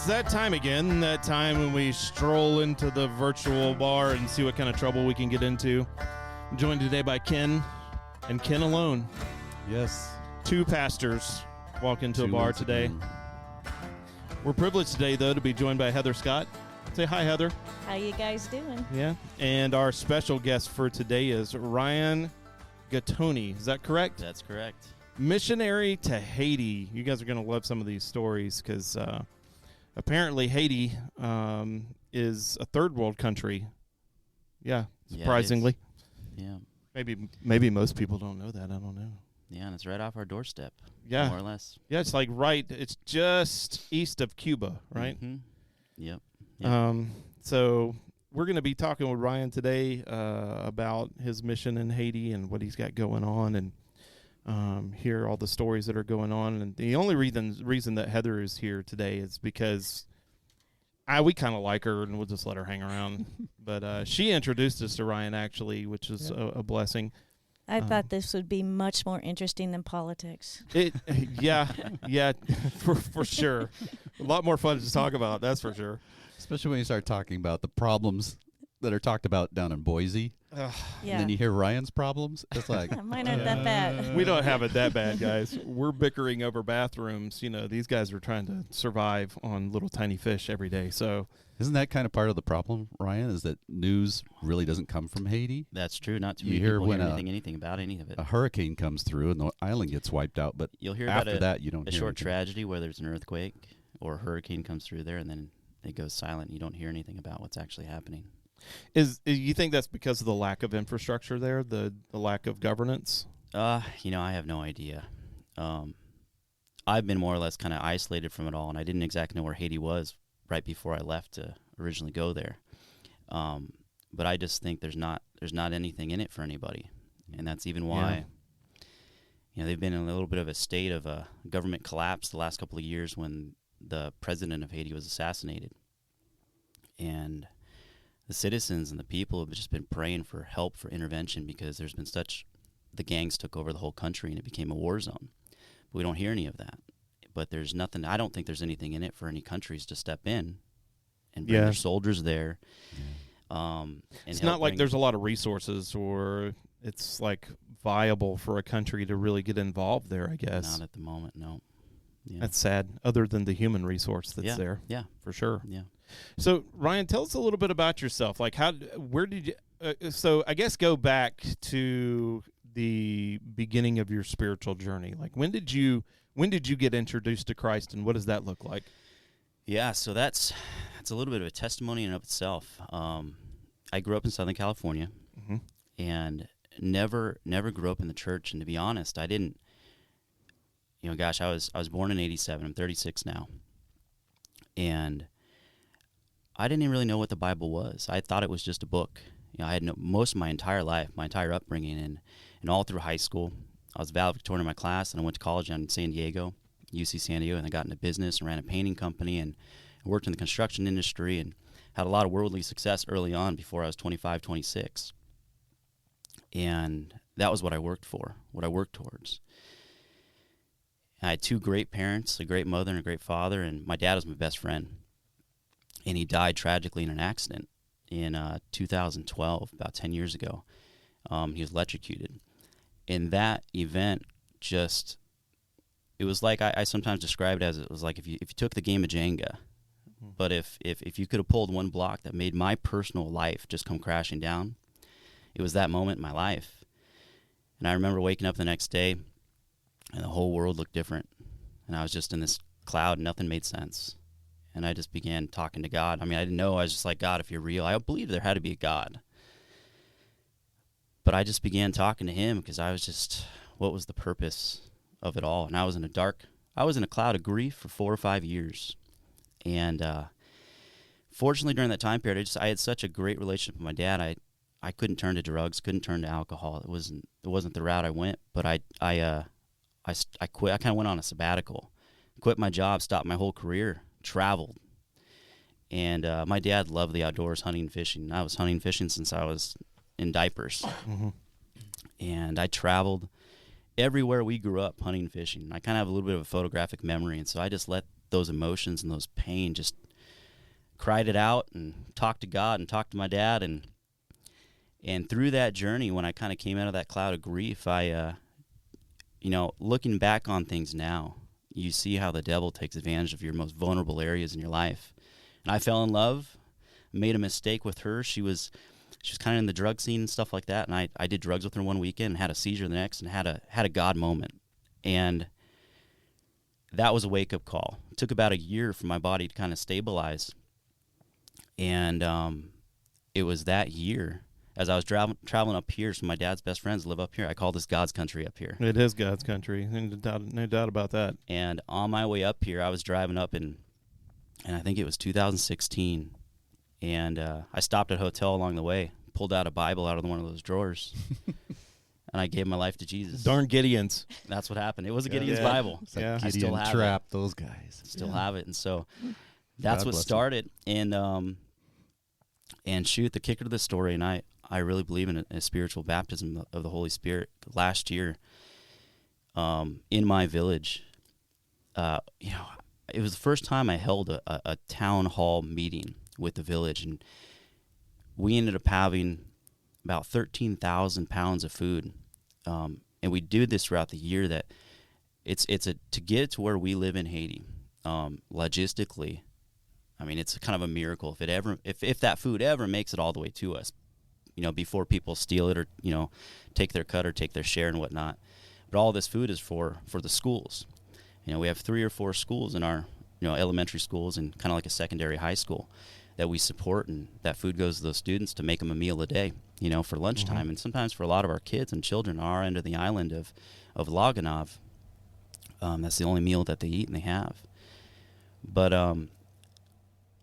It's that time again, that time when we stroll into the virtual bar and see what kind of trouble we can get into. I'm joined today by Ken, and Ken alone. Yes. Two pastors walk into a bar today. We're privileged today, though, to be joined by Heather Scott. Say hi, Heather. How you guys doing? Yeah. And our special guest for today is Ryan Gattoni. Is that correct? That's correct. Missionary to Haiti. You guys are going to love some of these stories because apparently Haiti is a third world country. Yeah, surprisingly. Yeah. Maybe most people don't know that. I don't know. Yeah, and it's right off our doorstep. Yeah. More or less. Yeah, it's like it's just east of Cuba, right? Mm-hmm. Yep. So we're going to be talking with Ryan today about his mission in Haiti and what he's got going on, and hear all the stories that are going on. And the only reason that Heather is here today is because we kind of like her, and we'll just let her hang around. But she introduced us to Ryan, actually, which is a blessing. I thought this would be much more interesting than politics. Yeah, for sure. A lot more fun to talk about, that's for sure. Especially when you start talking about the problems that are talked about down in Boise. Yeah. And then you hear Ryan's problems. It's like, mine aren't that bad. We don't have it that bad, guys. We're bickering over bathrooms. You know, these guys are trying to survive on little tiny fish every day. So, isn't that kind of part of the problem, Ryan? Is that news really doesn't come from Haiti? That's true. Not too You many hear people when hear anything about any of it. A hurricane comes through and the island gets wiped out, but You'll hear after about that you don't a hear short anything. tragedy where there's an earthquake or a hurricane comes through there, and then it goes silent. You don't hear anything about what's actually happening. Is you think that's because of the lack of infrastructure there, the lack of governance? I have no idea. I've been more or less kind of isolated from it all, and I didn't exactly know where Haiti was right before I left to originally go there. But I just think there's not anything in it for anybody, and that's even why they've been in a little bit of a state of a government collapse the last couple of years when the president of Haiti was assassinated, and the citizens and the people have just been praying for help, for intervention, because there's been the gangs took over the whole country and it became a war zone. But we don't hear any of that. But there's nothing, I don't think there's anything in it for any countries to step in and bring their soldiers there. It's not like there's a lot of resources, or it's like viable for a country to really get involved there, I guess. Not at the moment, no. Yeah. That's sad, other than the human resource that's there. Yeah. For sure. Yeah. So, Ryan, tell us a little bit about yourself. Like, where did you, so I guess go back to the beginning of your spiritual journey. Like, when did you get introduced to Christ, and what does that look like? Yeah, so that's a little bit of a testimony in and of itself. I grew up in Southern California, and never grew up in the church. And to be honest, I didn't. I was born in '87. I'm 36 now, and I didn't even really know what the Bible was. I thought it was just a book. I had most of my entire life, my entire upbringing, and all through high school. I was valedictorian in my class, and I went to college in San Diego, UC San Diego, and I got into business and ran a painting company and worked in the construction industry and had a lot of worldly success early on before I was 25, 26. And that was what I worked for, what I worked towards. I had two great parents, a great mother and a great father, and my dad was my best friend. And he died tragically in an accident in 2012, about 10 years ago. He was electrocuted. And that event it was like I sometimes describe it as, it was like if you took the game of Jenga, but if you could have pulled one block that made my personal life just come crashing down, it was that moment in my life. And I remember waking up the next day, and the whole world looked different. And I was just in this cloud, and nothing made sense. and I just began talking to God. I mean, I didn't know. I was just like, God, if you're real, I believe there had to be a God. But I just began talking to him because I was just, what was the purpose of it all? And I was in a cloud of grief for 4 or 5 years. And fortunately, during that time period, I had such a great relationship with my dad. I couldn't turn to drugs, couldn't turn to alcohol. It wasn't the route I went. But I quit. I kind of went on a sabbatical, quit my job, stopped my whole career, traveled. And my dad loved the outdoors, hunting and fishing. I was hunting and fishing since I was in diapers. Mm-hmm. And I traveled everywhere we grew up, hunting and fishing. I kind of have a little bit of a photographic memory, and so I just let those emotions and those pain just cried it out and talked to God and talked to my dad. And through that journey, when I kind of came out of that cloud of grief, I looking back on things now, you see how the devil takes advantage of your most vulnerable areas in your life. And I fell in love, made a mistake with her. She was kind of in the drug scene and stuff like that, and I did drugs with her one weekend and had a seizure the next and had a God moment. And that was a wake-up call. It took about a year for my body to kind of stabilize. And it was that year, as I was traveling up here, so my dad's best friends live up here. I call this God's country up here. It is God's country. No doubt about that. And on my way up here, I was driving up and I think it was 2016. And I stopped at a hotel along the way, pulled out a Bible out of one of those drawers, and I gave my life to Jesus. Darn Gideons. That's what happened. It was a Gideon's Bible. It's like Yeah. I still have trap those guys. Still have it. And so that's God what bless started. And shoot, the kicker to the story, and I really believe in a spiritual baptism of the Holy Spirit. Last year, in my village, it was the first time I held a town hall meeting with the village, and we ended up having about 13,000 pounds of food, and we do this throughout the year. That it's to get to where we live in Haiti, logistically, I mean, it's kind of a miracle if that food ever makes it all the way to us, before people steal it or take their cut or take their share and whatnot. But all this food is for the schools. We have 3 or 4 schools in our elementary schools and kind of like a secondary high school that we support, and that food goes to those students to make them a meal a day, for lunchtime. Mm-hmm. And sometimes for a lot of our kids and children on our end of the island of Gonave, that's the only meal that they eat and they have. But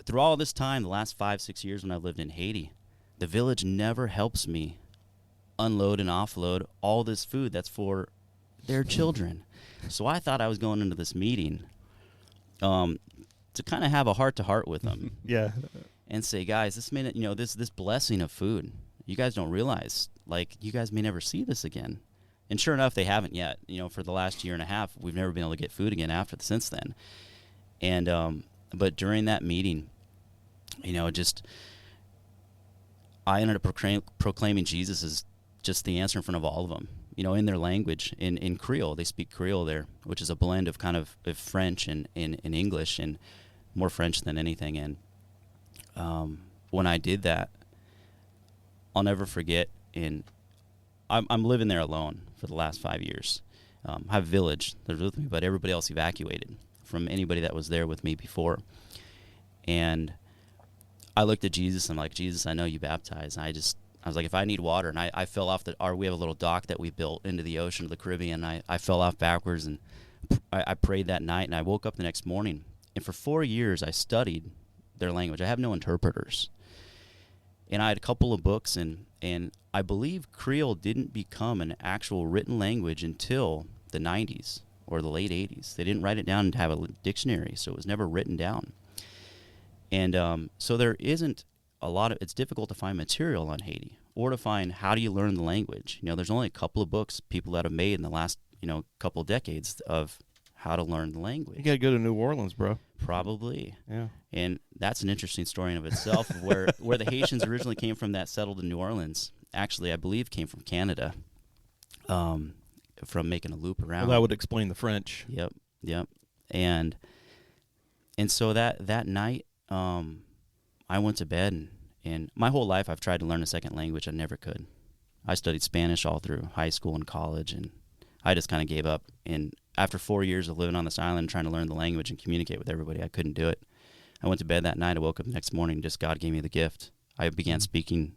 through all this time, the last 5-6 years when I've lived in Haiti, the village never helps me unload and offload all this food that's for their children. So I thought I was going into this meeting to kind of have a heart-to-heart with them. Yeah. And say, guys, this minute, this blessing of food, you guys don't realize, like, you guys may never see this again. And sure enough, they haven't yet. For the last year and a half, we've never been able to get food again since then. And but during that meeting, I ended up proclaiming Jesus as just the answer in front of all of them. In their language, in Creole. They speak Creole there, which is a blend of kind of French and English, and more French than anything. And when I did that, I'll never forget. I'm living there alone for the last 5 years. I have a village that's with me, but everybody else evacuated from anybody that was there with me before. And I looked at Jesus, and I'm like, Jesus, I know you baptize. And I was like, if I need water, and I fell off we have a little dock that we built into the ocean of the Caribbean. I fell off backwards, and I prayed that night, and I woke up the next morning. And for 4 years, I studied their language. I have no interpreters. And I had a couple of books, and I believe Creole didn't become an actual written language until the 90s or the late 80s. They didn't write it down and have a dictionary, so it was never written down. And so there isn't it's difficult to find material on Haiti or to find how do you learn the language. There's only a couple of books people that have made in the last, couple of decades of how to learn the language. You got to go to New Orleans, bro. Probably. Yeah. And that's an interesting story in of itself of where the Haitians originally came from that settled in New Orleans. Actually, I believe came from Canada, from making a loop around. Well, that would explain the French. Yep. And so that night, I went to bed, and my whole life I've tried to learn a second language. I never could. I studied Spanish all through high school and college, and I just kind of gave up. And after 4 years of living on this island trying to learn the language and communicate with everybody, I couldn't do it. I went to bed that night. I woke up the next morning. Just God gave me the gift. I began speaking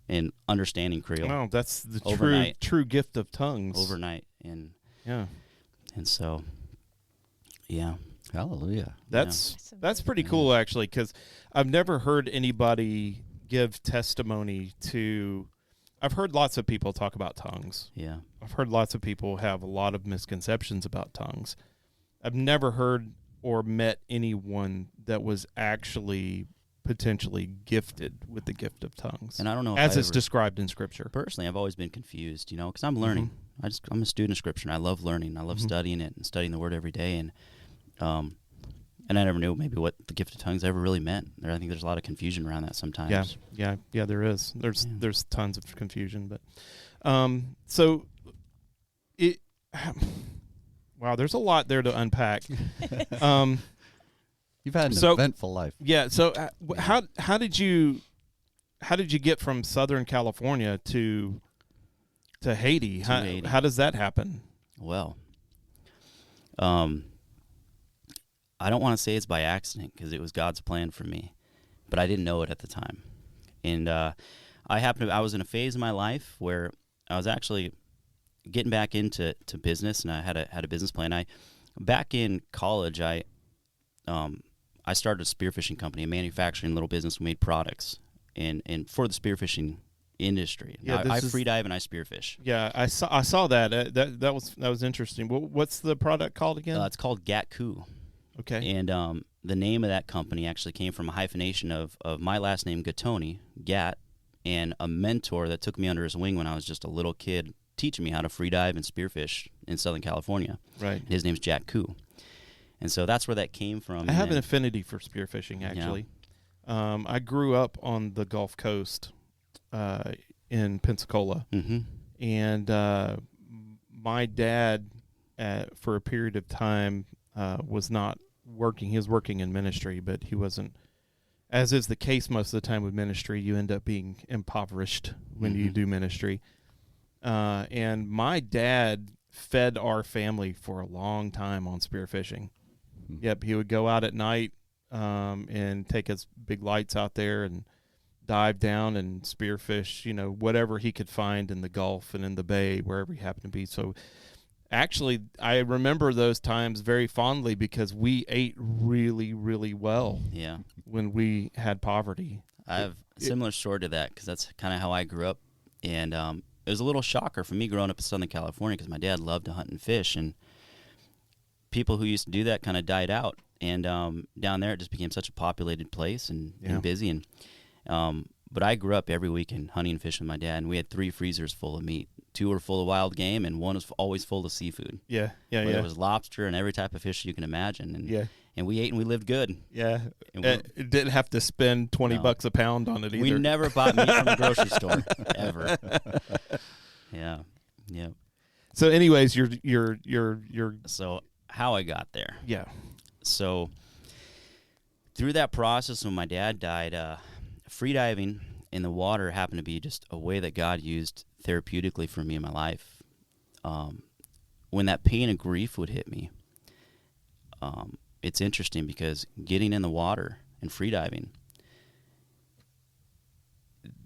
and understanding Creole. Oh, that's the Overnight. true gift of tongues. Overnight, and Yeah. so, yeah. Hallelujah. That's pretty cool, actually, because I've never heard anybody give testimony to. I've heard lots of people talk about tongues. Yeah. I've heard lots of people have a lot of misconceptions about tongues. I've never heard or met anyone that was actually potentially gifted with the gift of tongues. And I don't know if as I it's ever- described in Scripture. Personally, I've always been confused, because I'm learning. I'm a student of Scripture, and I love learning. I love studying it and studying the Word every day. And I never knew maybe what the gift of tongues ever really meant. I think there's a lot of confusion around that sometimes. Yeah, there is. There's tons of confusion, but so it. Wow, there's a lot there to unpack. You've had an So- eventful life. Yeah. So how did you get from Southern California to Haiti? Haiti. How does that happen? Well, I don't want to say it's by accident because it was God's plan for me, but I didn't know it at the time. And I was in a phase in my life where I was actually getting back into business, and I had a business plan. Back in college, I started a spearfishing company, a manufacturing little business. We made products and for the spearfishing industry. Yeah, I free dive and I spearfish. Yeah, I saw that. That was interesting. What's the product called again? It's called Gattoni. Okay. And the name of that company actually came from a hyphenation of my last name, Gattoni, Gat, and a mentor that took me under his wing when I was just a little kid, teaching me how to free dive and spearfish in Southern California. Right. And his name's Jack Koo. And so that's where that came from. I have an affinity for spearfishing, actually. I grew up on the Gulf Coast in Pensacola. Mm-hmm. And my dad, for a period of time, was not working. He was working in ministry, but he wasn't. As is the case most of the time with ministry, you end up being impoverished when you do ministry. And my dad fed our family for a long time on spearfishing. Yep, he would go out at night and take his big lights out there and dive down and spearfish, whatever he could find in the Gulf and in the bay, wherever he happened to be. So actually, I remember those times very fondly because we ate really, really well when we had poverty. I have a similar story to that because that's kind of how I grew up. And it was a little shocker for me growing up in Southern California because my dad loved to hunt and fish. And people who used to do that kind of died out. And down there, it just became such a populated place and busy. And but I grew up every weekend hunting and fishing with my dad. And we had 3 freezers full of meat. 2 were full of wild game, and 1 was always full of seafood. There was lobster and every type of fish you can imagine. And we ate and we lived good. Yeah. And It didn't have to spend $20 a pound on it either. we never bought meat from the grocery store ever. Yeah. So, anyways, you're. So how I got there. Yeah. So through that process, when my dad died, freediving in the water happened to be just a way that God used therapeutically for me in my life. When that pain and grief would hit me, it's interesting because getting in the water and freediving,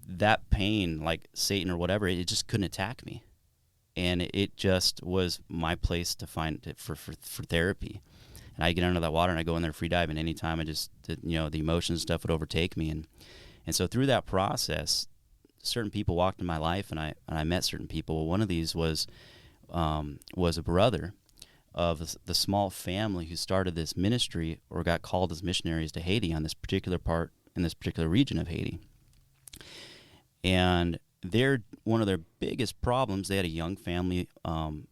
that pain, like Satan or whatever, it just couldn't attack me. And it just was my place to find it for therapy. And I get under that water and I go in there free diving. Anytime the emotions and stuff would overtake me. And so through that process, certain people walked in my life and I met certain people. One of these was a brother of the small family who started this ministry or got called as missionaries to Haiti on this particular part in this particular region of Haiti. And one of their biggest problems, they had a young family,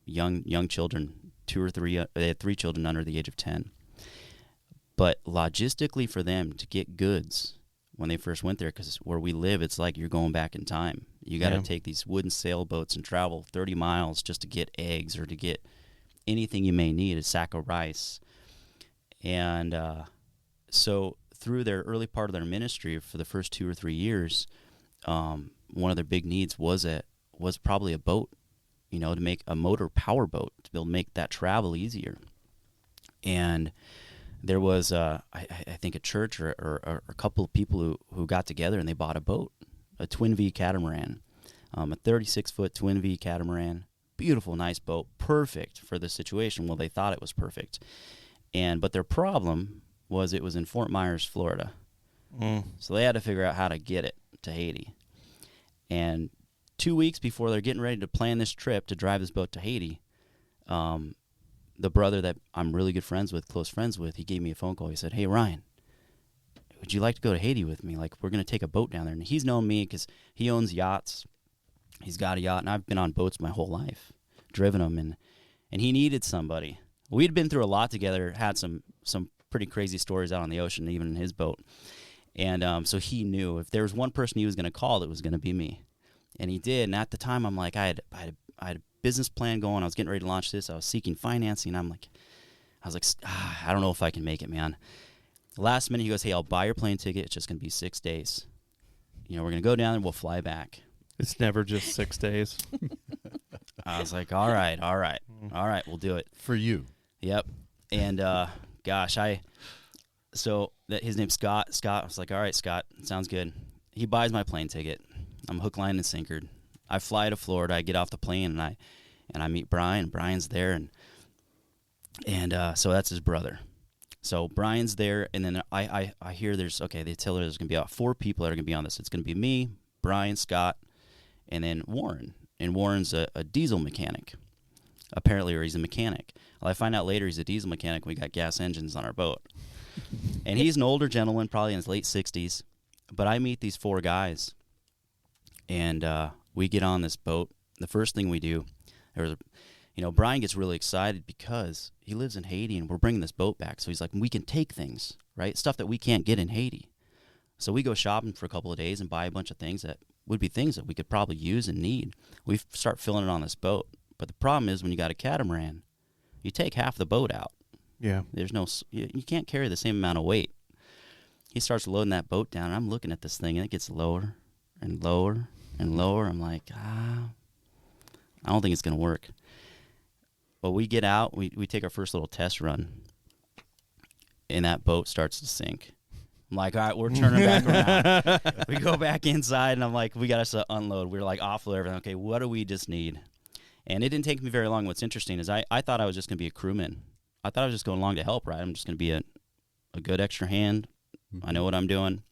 young children, 2 or 3, they had 3 children under the age of 10. But logistically for them to get goods when they first went there, because where we live, it's like you're going back in time. You got to take these wooden sailboats and travel 30 miles just to get eggs or to get anything you may need, a sack of rice. And so through their early part of their ministry for the first 2 or 3 years, one of their big needs was probably a boat, to make a motor power boat to be able to make that travel easier. And there was I think a church or a couple of people who got together and they bought a boat, a twin V catamaran, a 36-foot twin V catamaran, beautiful, nice boat, perfect for the situation. Well, they thought it was perfect, but their problem was it was in Fort Myers, Florida. So they had to figure out how to get it to Haiti. And 2 weeks before they're getting ready to plan this trip to drive this boat to Haiti, the brother that I'm really good friends with, close friends with, he gave me a phone call. He said, "Hey, Ryan, would you like to go to Haiti with me? Like, we're going to take a boat down there." And he's known me because he owns yachts. He's got a yacht, and I've been on boats my whole life, driven them, and he needed somebody. We'd been through a lot together, had some pretty crazy stories out on the ocean, even in his boat. And so he knew if there was one person he was going to call, it was going to be me. And he did. And at the time, I'm like, I had a business plan going. I was getting ready to launch this. I was seeking financing. I was like, I don't know if I can make it, man. Last minute, he goes, "Hey, I'll buy your plane ticket. It's just going to be 6 days. We're going to go down and we'll fly back." It's never just 6 days. I was like, all right, we'll do it. For you. Yep. And his name's Scott. Scott, I was like, all right, Scott, sounds good. He buys my plane ticket. I'm hook, line, and sinkered. I fly to Florida. I get off the plane, and I meet Brian. Brian's there, and so that's his brother. So Brian's there, and then I hear they tell her there's going to be about 4 people that are going to be on this. It's going to be me, Brian, Scott, and then Warren. And Warren's a diesel mechanic, apparently, or he's a mechanic. Well, I find out later he's a diesel mechanic. We got gas engines on our boat. And he's an older gentleman, probably in his late 60s. But I meet these 4 guys, and we get on this boat. The first thing we do, Brian gets really excited because he lives in Haiti, and we're bringing this boat back. So he's like, we can take things, right? Stuff that we can't get in Haiti. So we go shopping for a couple of days and buy a bunch of things that would be things that we could probably use and need. We start filling it on this boat. But the problem is when you got a catamaran, you take half the boat out. Yeah. You can't carry the same amount of weight. He starts loading that boat down, and I'm looking at this thing, and it gets lower and lower and lower. I'm like, I don't think it's going to work. But we get out, we take our first little test run, and that boat starts to sink. I'm like, all right, we're turning back around. We go back inside, and I'm like, we got to unload. We're like, offload everything. Okay, what do we just need? And it didn't take me very long. What's interesting is I thought I was just going to be a crewman. I thought I was just going along to help, right? I'm just going to be a good extra hand. I know what I'm doing.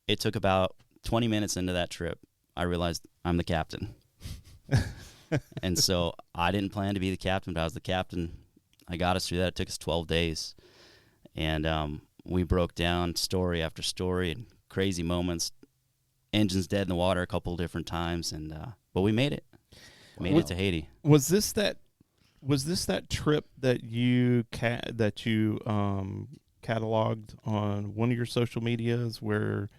It took about 20 minutes into that trip, I realized I'm the captain. And so I didn't plan to be the captain, but I was the captain. I got us through that. It took us 12 days. And we broke down story after story and crazy moments. Engines dead in the water a couple different times, but we made it. Made it to Haiti. Was this that trip that you cataloged on one of your social medias where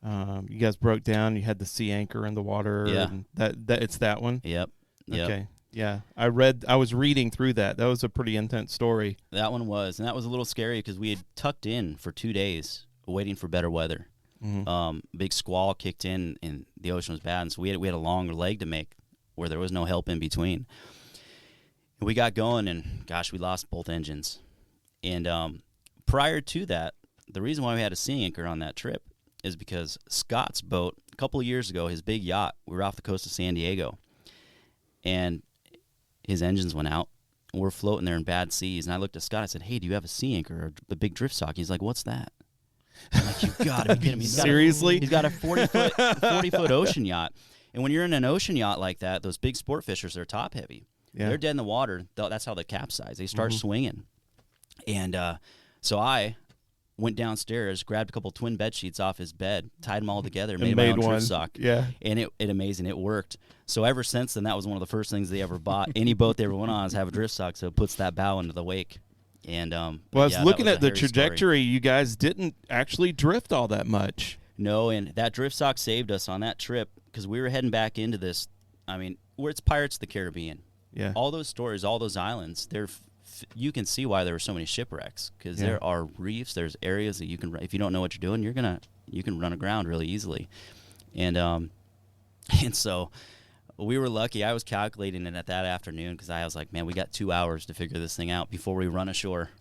you guys broke down? You had the sea anchor in the water. Yeah. And that it's that one. Yep. Okay. Yeah. I was reading through that. That was a pretty intense story. That one was, and that was a little scary because we had tucked in for 2 days waiting for better weather. Mm-hmm. Big squall kicked in, and the ocean was bad, and so we had a long leg to make where there was no help in between. And we got going, and gosh, we lost both engines. And prior to that, the reason why we had a sea anchor on that trip is because Scott's boat, a couple of years ago, his big yacht, we were off the coast of San Diego, and his engines went out. We're floating there in bad seas, and I looked at Scott. I said, "Hey, do you have a sea anchor or a big drift sock?" He's like, "What's that?" I'm like, "You gotta be kidding me!" Seriously? He's got a 40-foot ocean yacht, and when you're in an ocean yacht like that, those big sport fishers are top heavy. Yeah. They're dead in the water. That's how they capsize. They start swinging, and so I went downstairs, grabbed a couple twin bed sheets off his bed, tied them all together, made my own drift sock. Yeah. And it amazing. It worked. So ever since then, that was one of the first things they ever bought. Any boat they ever went on is have a drift sock, so it puts that bow into the wake. And well, I was looking at the trajectory. Story. You guys didn't actually drift all that much. No, and that drift sock saved us on that trip because we were heading back into this. I mean, where it's Pirates of the Caribbean. Yeah. All those stories, all those islands, you can see why there were so many shipwrecks because there are reefs. There's areas that you can, if you don't know what you're doing, you can run aground really easily, and so we were lucky. I was calculating it at that afternoon because I was like, man, we got 2 hours to figure this thing out before we run ashore,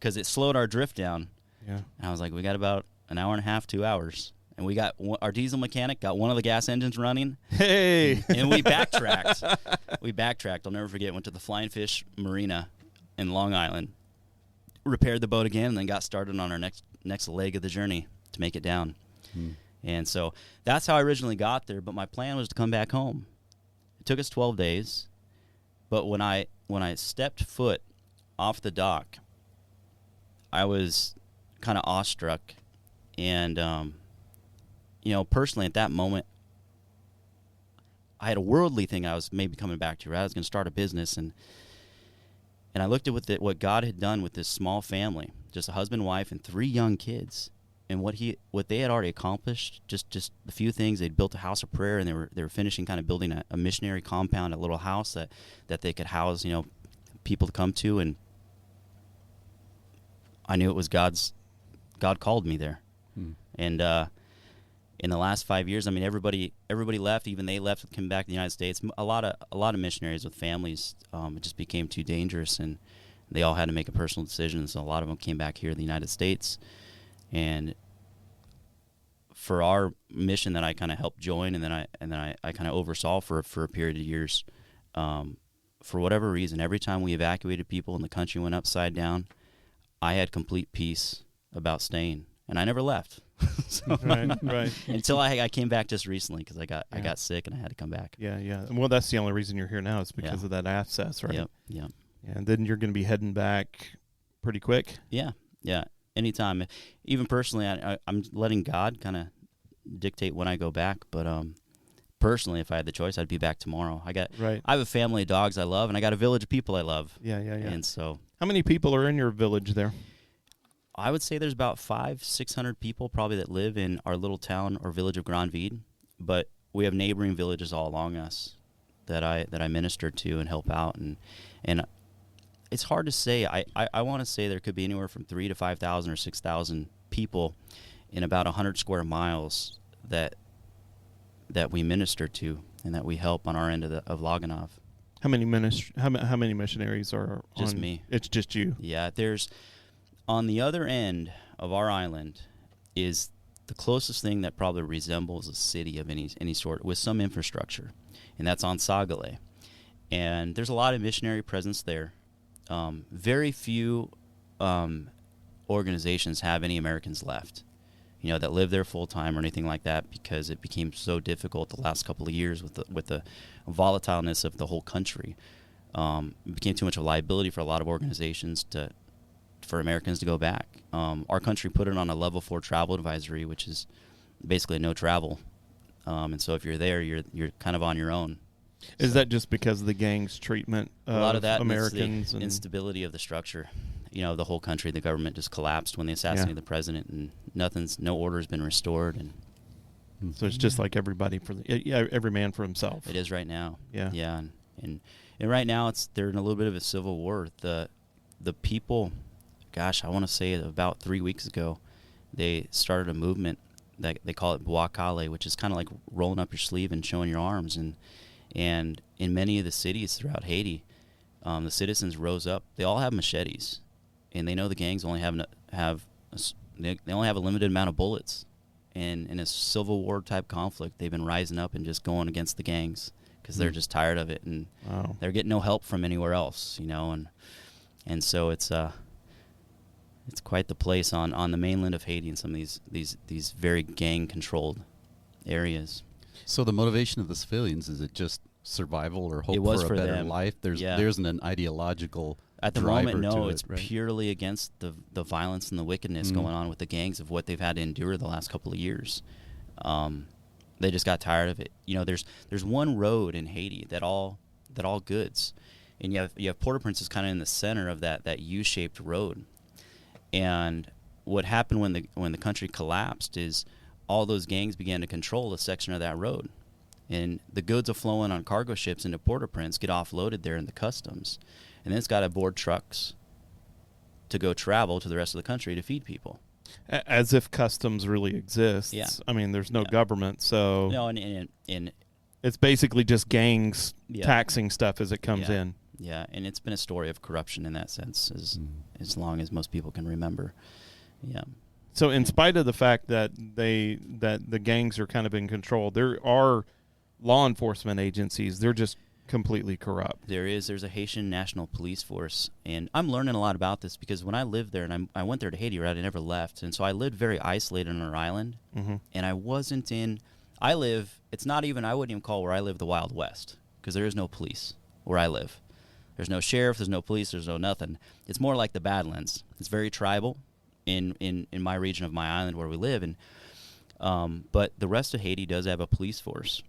because it slowed our drift down. Yeah. And I was like, we got about an hour and a half, 2 hours. And we got our diesel mechanic got one of the gas engines running. Hey. And we backtracked. I'll never forget. Went to the Flying Fish Marina in Long Island, repaired the boat again, and then got started on our next leg of the journey to make it down. And so that's how I originally got there. But my plan was to come back home. It took us 12 days. But when I stepped foot off the dock, I was kind of awestruck. And, personally at that moment, I had a worldly thing I was maybe coming back to, right? I was going to start a business. And I looked at what God had done with this small family, just a husband, wife, and 3 young kids. And what they had already accomplished, just a few things. They'd built a house of prayer, and they were finishing kind of building a missionary compound, a little house that they could house, people to come to. And I knew it was God called me there. And in the last 5 years, I mean, everybody left. Even they left, came back to the United States. A lot of missionaries with families, it just became too dangerous, and they all had to make a personal decision. So a lot of them came back here in the United States. And for our mission that I kind of helped join, and then I kind of oversaw for a period of years, for whatever reason, every time we evacuated people and the country went upside down, I had complete peace about staying, and I never left. So, right. Until I came back just recently because I got sick and I had to come back. Yeah. Well, that's the only reason you're here now is because of that access, right? Yep. Yeah, and then you're going to be heading back pretty quick. Yeah. Anytime. Even personally, I'm letting God kind of dictate when I go back. But personally, if I had the choice, I'd be back tomorrow. I have a family of dogs I love, and I got a village of people I love. Yeah. And so, how many people are in your village there? I would say there's about 500-600 people probably that live in our little town or village of Gonave, but we have neighboring villages all along us that I minister to and help out, and it's hard to say. I want to say there could be anywhere from 3,000 to 5,000 or 6,000 people in about 100 square miles that we minister to and that we help on our end of Gonave. How many missionaries are just on? Me. It's just you. Yeah, there's on the other end of our island is the closest thing that probably resembles a city of any sort with some infrastructure, and that's on Sagale. And there's a lot of missionary presence there. Very few organizations have any Americans left, that live there full time or anything like that, because it became so difficult the last couple of years with the volatileness of the whole country. It became too much of a liability for a lot of organizations for Americans to go back. Our country put it on a level 4 travel advisory, which is basically no travel. And so if you're there, you're kind of on your own. Is that just because of the gang's treatment of a lot of that Americans and instability of the structure? The whole country, the government just collapsed when they assassinated the president, and no order's been restored. And so it's just like everybody every man for himself. It is right now. Yeah. And right now they're in a little bit of a civil war. The people, gosh, I want to say about 3 weeks ago, they started a movement that they call it Buakale, which is kind of like rolling up your sleeve and showing your arms. And in many of the cities throughout Haiti, the citizens rose up. They all have machetes, and they know the gangs only have a limited amount of bullets. And in a civil war type conflict, they've been rising up and just going against the gangs because they're just tired of it, and they're getting no help from anywhere else, and so it's quite the place on the mainland of Haiti in some of these very gang controlled areas. So the motivation of the civilians, is it just survival or hope for a better them. Life? There isn't an ideological at the driver moment. No, to it's it, right? Purely against the violence and the wickedness going on with the gangs of what they've had to endure the last couple of years. They just got tired of it. There's one road in Haiti that all goods, and you have Port-au-Prince is kind of in the center of that U-shaped road. And what happened when the country collapsed is all those gangs began to control a section of that road. And the goods are flowing on cargo ships into Port-au-Prince, get offloaded there in the customs. And then it's got to board trucks to go travel to the rest of the country to feed people. As if customs really exists. Yeah. I mean, there's no government, so... No, and it's basically just gangs taxing stuff as it comes in. Yeah, and it's been a story of corruption in that sense, as long as most people can remember. Yeah. So, in spite of the fact that the gangs are kind of in control, there are law enforcement agencies. They're just completely corrupt. There's a Haitian National Police Force, and I'm learning a lot about this because when I lived there, and I went there to Haiti, right, I never left, and so I lived very isolated on our island, and I wasn't in. I wouldn't even call where I live the Wild West because there is no police where I live. There's no sheriff, there's no police, there's no nothing. It's more like the Badlands. It's very tribal in my region of my island where we live, and but the rest of Haiti does have a police force.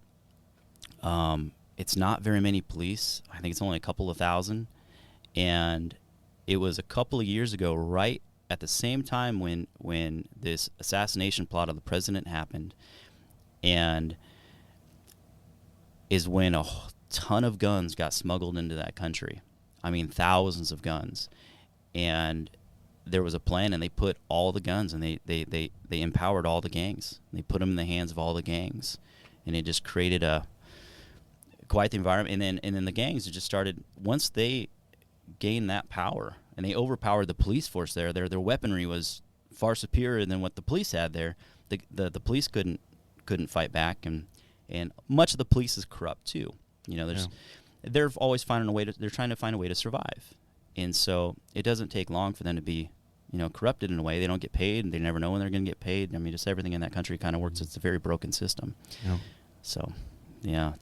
It's not very many police. I think it's only a couple of thousand. And it was a couple of years ago, right at the same time when this assassination plot of the president happened, and is when a ton of guns got smuggled into that country. I mean, thousands of guns. And there was a plan, and they put all the guns, and they empowered all the gangs. They put them in the hands of all the gangs. And it just created quite the environment, and then the gangs just started, once they gained that power and they overpowered the police force there, their weaponry was far superior than what the police had there. The police couldn't fight back, and much of the police is corrupt too. They're always they're trying to find a way to survive, and so it doesn't take long for them to be corrupted in a way. They don't get paid, and they never know when they're going to get paid. I mean, just everything in that country kind of works. It's a very broken system. Yeah. So yeah,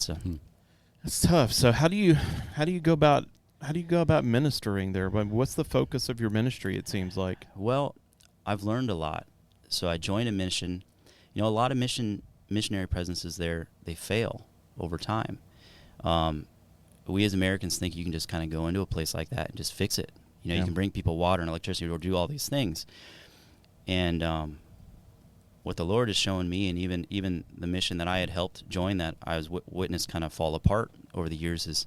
It's tough. So how do you go about ministering there? What's the focus of your ministry? It seems like. Well, I've learned a lot. So I joined a mission. A lot of missionary presences there, they fail over time. We as Americans think you can just kind of go into a place like that and just fix it. You can bring people water and electricity or do all these things. And what the Lord has shown me, and even the mission that I had helped join, that I was witnessed kind of fall apart over the years, is,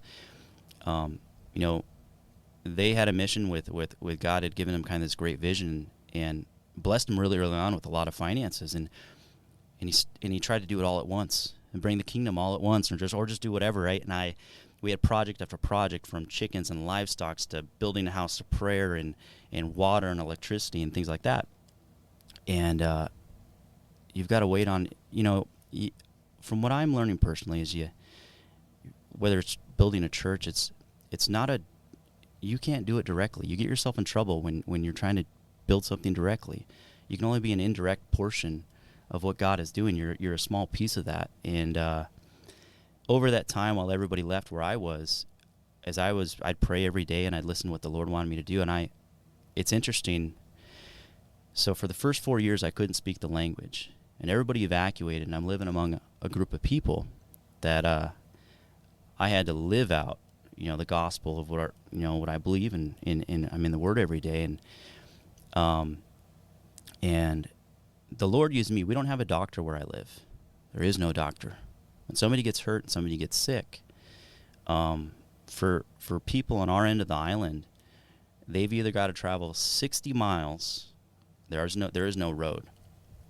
they had a mission with God had given them kind of this great vision and blessed them really early on with a lot of finances, and he tried to do it all at once and bring the kingdom all at once, or just do whatever, right? And we had project after project, from chickens and livestock to building a house of prayer and water and electricity and things like that, and you've got to wait on, from what I'm learning personally is whether it's building a church, it's not you can't do it directly. You get yourself in trouble when you're trying to build something directly. You can only be an indirect portion of what God is doing. You're a small piece of that. And over that time, while everybody left where I was, I'd pray every day and I'd listen to what the Lord wanted me to do. And it's interesting. So for the first 4 years, I couldn't speak the language. And everybody evacuated, and I'm living among a group of people that I had to live out, the gospel of what I believe in I'm in the Word every day, and the Lord used me. We don't have a doctor where I live. There is no doctor. When somebody gets hurt and somebody gets sick, for people on our end of the island, they've either got to travel 60 miles. There is no road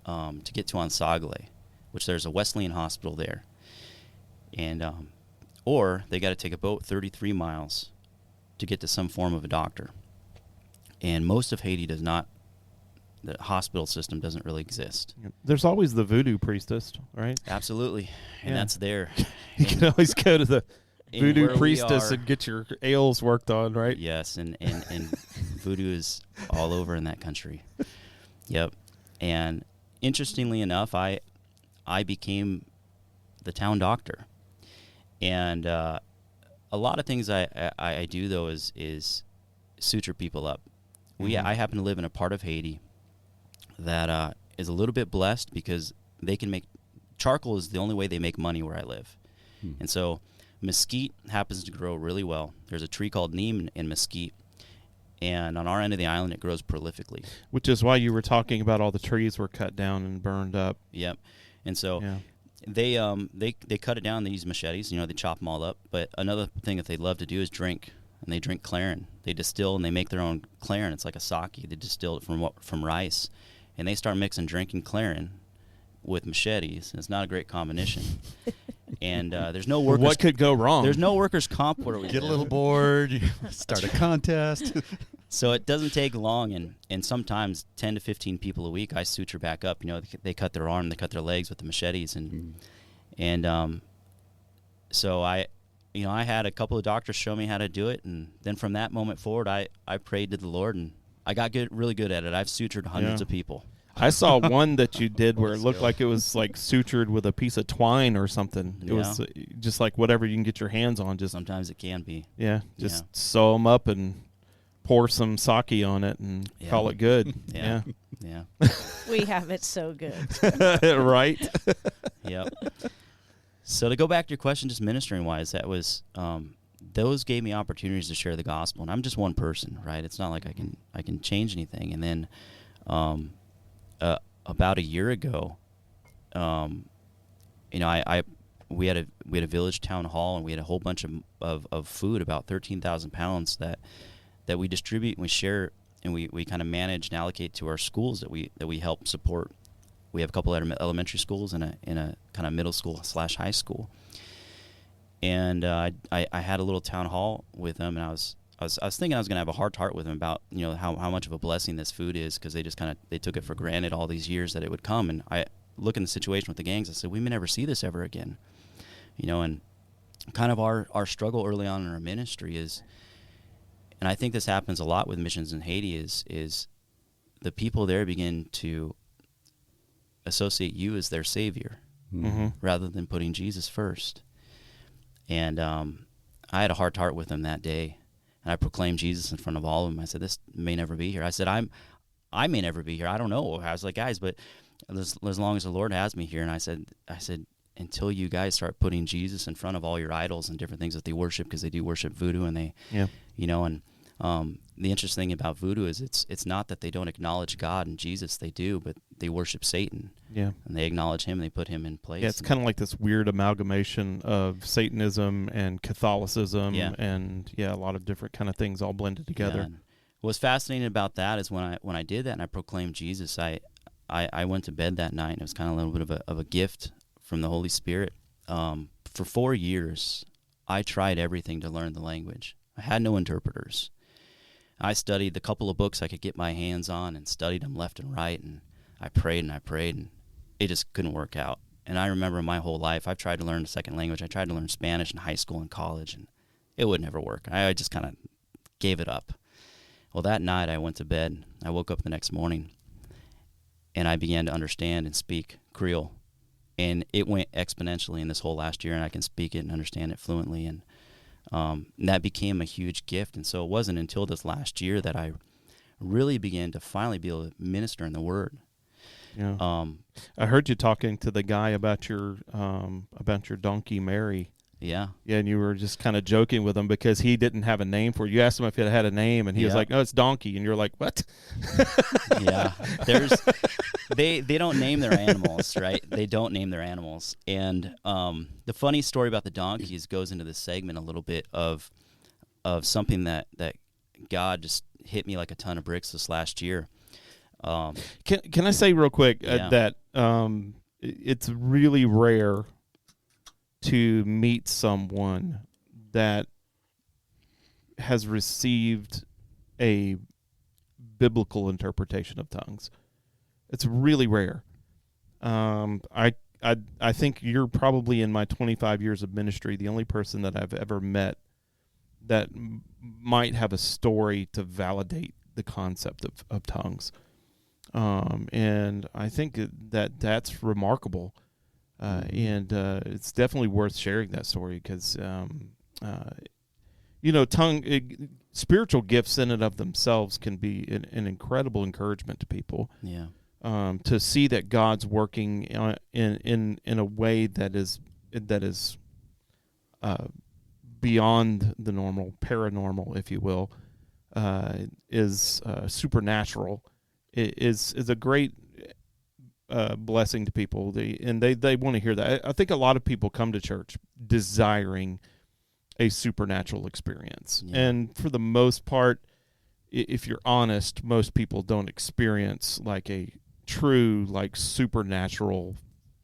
to get to Ansagle, which there's a Wesleyan hospital there, and or they got to take a boat 33 miles to get to some form of a doctor. And most of Haiti does not. The hospital system doesn't really exist. There's always the voodoo priestess, right? Absolutely, and that's there. You can always go to the voodoo priestess and get your ails worked on, right? Yes, and voodoo is all over in that country. Yep. And interestingly enough, I became the town doctor. And a lot of things I do, though, is suture people up. I happen to live in a part of Haiti that is a little bit blessed because they can make charcoal is the only way they make money where I live. And so mesquite happens to grow really well. There's a tree called neem in mesquite, and on our end of the island it grows prolifically. Which is why you were talking about all the trees were cut down and burned up. Yep. And so they cut it down. They use machetes. They chop them all up. But another thing that they love to do is drink, and they drink clarin. They distill and they make their own clarin. It's like a sake. They distill it from rice, and they start mixing drinking clarin with machetes. It's not a great combination. and there's no workers. What could go wrong? There's no workers' comp where we Get a live. little bored, you start a contest. So it doesn't take long, and sometimes 10 to 15 people a week I suture back up. They cut their arm, they cut their legs with the machetes, and so I had a couple of doctors show me how to do it, and then from that moment forward, I prayed to the Lord, and I got really good at it. I've sutured hundreds of people. I saw one that you did where it looked like it was like sutured with a piece of twine or something. It was just like whatever you can get your hands on. Just sometimes it can be. Just sew them up and pour some sake on it and call it good. Yeah. We have it so good. Right? Yep. So to go back to your question, just ministering wise, that was those gave me opportunities to share the gospel, and I'm just one person, right? It's not like I can change anything. And then about a year ago, we had a village town hall, and we had a whole bunch of food, about 13,000 pounds that we distribute and we share, and we kind of manage and allocate to our schools that we help support. We have a couple of elementary schools and a kind of middle school / high school. And I had a little town hall with them, and I was thinking I was going to have a heart-to-heart with them about how much of a blessing this food is, because they just they took it for granted all these years that it would come. And I look in the situation with the gangs, I said, we may never see this ever again, and kind of our struggle early on in our ministry is, and I think this happens a lot with missions in Haiti, is the people there begin to associate you as their savior rather than putting Jesus first. And I had a heart-to-heart with them that day, and I proclaimed Jesus in front of all of them. I said, this may never be here. I said, I may never be here. I don't know. I was like, guys, but as long as the Lord has me here. And I said, until you guys start putting Jesus in front of all your idols and different things that they worship, because they do worship voodoo, and they, the interesting thing about voodoo is it's not that they don't acknowledge God and Jesus, they do, but they worship Satan. Yeah. And they acknowledge him, and they put him in place. Yeah, it's kind of like this weird amalgamation of Satanism and Catholicism and a lot of different kind of things all blended together. Yeah. What's fascinating about that is when I did that and I proclaimed Jesus, I went to bed that night, and it was kind of a little bit of a gift from the Holy Spirit. For 4 years, I tried everything to learn the language. I had no interpreters. I studied the couple of books I could get my hands on and studied them left and right, and I prayed, and it just couldn't work out. And I remember my whole life, I've tried to learn a second language. I tried to learn Spanish in high school and college, and it would never work. I just kind of gave it up. Well, that night I went to bed. I woke up the next morning, and I began to understand and speak Creole. And it went exponentially in this whole last year, and I can speak it and understand it fluently. And that became a huge gift. And so it wasn't until this last year that I really began to finally be able to minister in the Word. Yeah. I heard you talking to the guy about your donkey Mary. Yeah. Yeah, and you were just kind of joking with him because he didn't have a name for it. You asked him if it had a name, and he was like, "No, it's Donkey." And you're like, "What?" Yeah. They don't name their animals, right? They don't name their animals. And the funny story about the donkeys goes into this segment a little bit of something that God just hit me like a ton of bricks this last year. Can I say real quick that it's really rare to meet someone that has received a biblical interpretation of tongues. It's really rare. I think you're probably, in my 25 years of ministry, the only person that I've ever met that might have a story to validate the concept of tongues. And I think that's remarkable. And it's definitely worth sharing that story because, spiritual gifts in and of themselves can be an incredible encouragement to people. Yeah. To see that God's working in a way that is beyond the normal, paranormal, if you will, is supernatural. Is a great blessing to people, and they want to hear that. I think a lot of people come to church desiring a supernatural experience, and for the most part, if you're honest, most people don't experience like a true, like, supernatural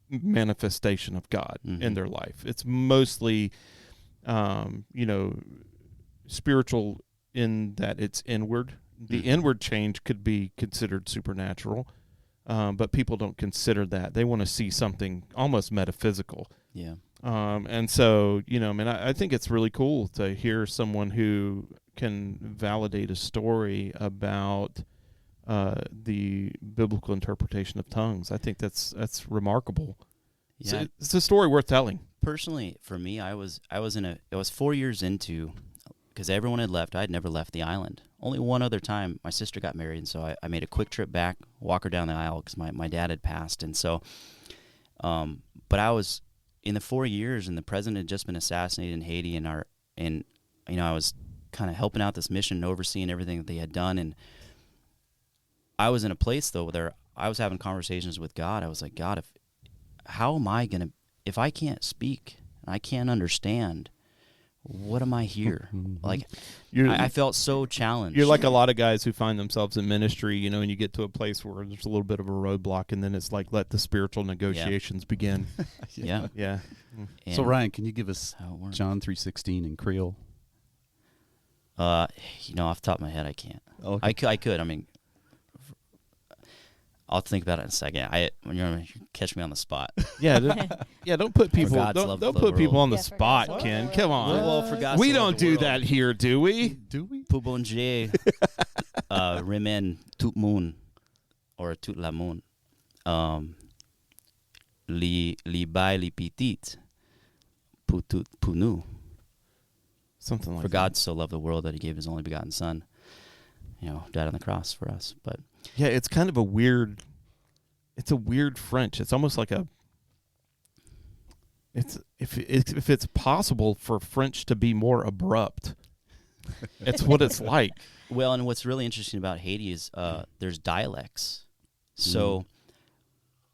manifestation of God in their life. It's mostly, spiritual in that it's inward. The inward change could be considered supernatural, but people don't consider that. They want to see something almost metaphysical. Yeah. And so, I think it's really cool to hear someone who can validate a story about the biblical interpretation of tongues. I think that's remarkable. Yeah. It's a story worth telling. Personally, for me, I was 4 years into, because everyone had left. I had never left the island. Only one other time, my sister got married, and so I made a quick trip back, walk her down the aisle because my dad had passed, and so, but I was in the 4 years, and the president had just been assassinated in Haiti, and I was kind of helping out this mission and overseeing everything that they had done, and I was in a place though where I was having conversations with God. I was like, God, if I can't speak and I can't understand, what am I here? Like, I felt so challenged. You're like a lot of guys who find themselves in ministry, and you get to a place where there's a little bit of a roadblock, and then it's like, let the spiritual negotiations begin. Yeah. Yeah. So Ryan, can you give us John 3:16 in Creole? Off the top of my head, I can't. Okay. I could. I mean, I'll think about it in a second. When you catch me on the spot. Yeah, don't put people don't put people on the Yeah, spot, for God's Ken. love. Come on. Well, for God's We love don't of the do world. that here, do we? Do we? Pour bon Dieu, remen tout moun, or toute la moun, li bay li petit, pour nous. Something like For that. God so loved the world that he gave his only begotten son, died on the cross for us. But Yeah, it's kind of a weird French. It's almost like if it's possible for French to be more abrupt. It's what it's like. well, and what's really interesting about Haiti is there's dialects. So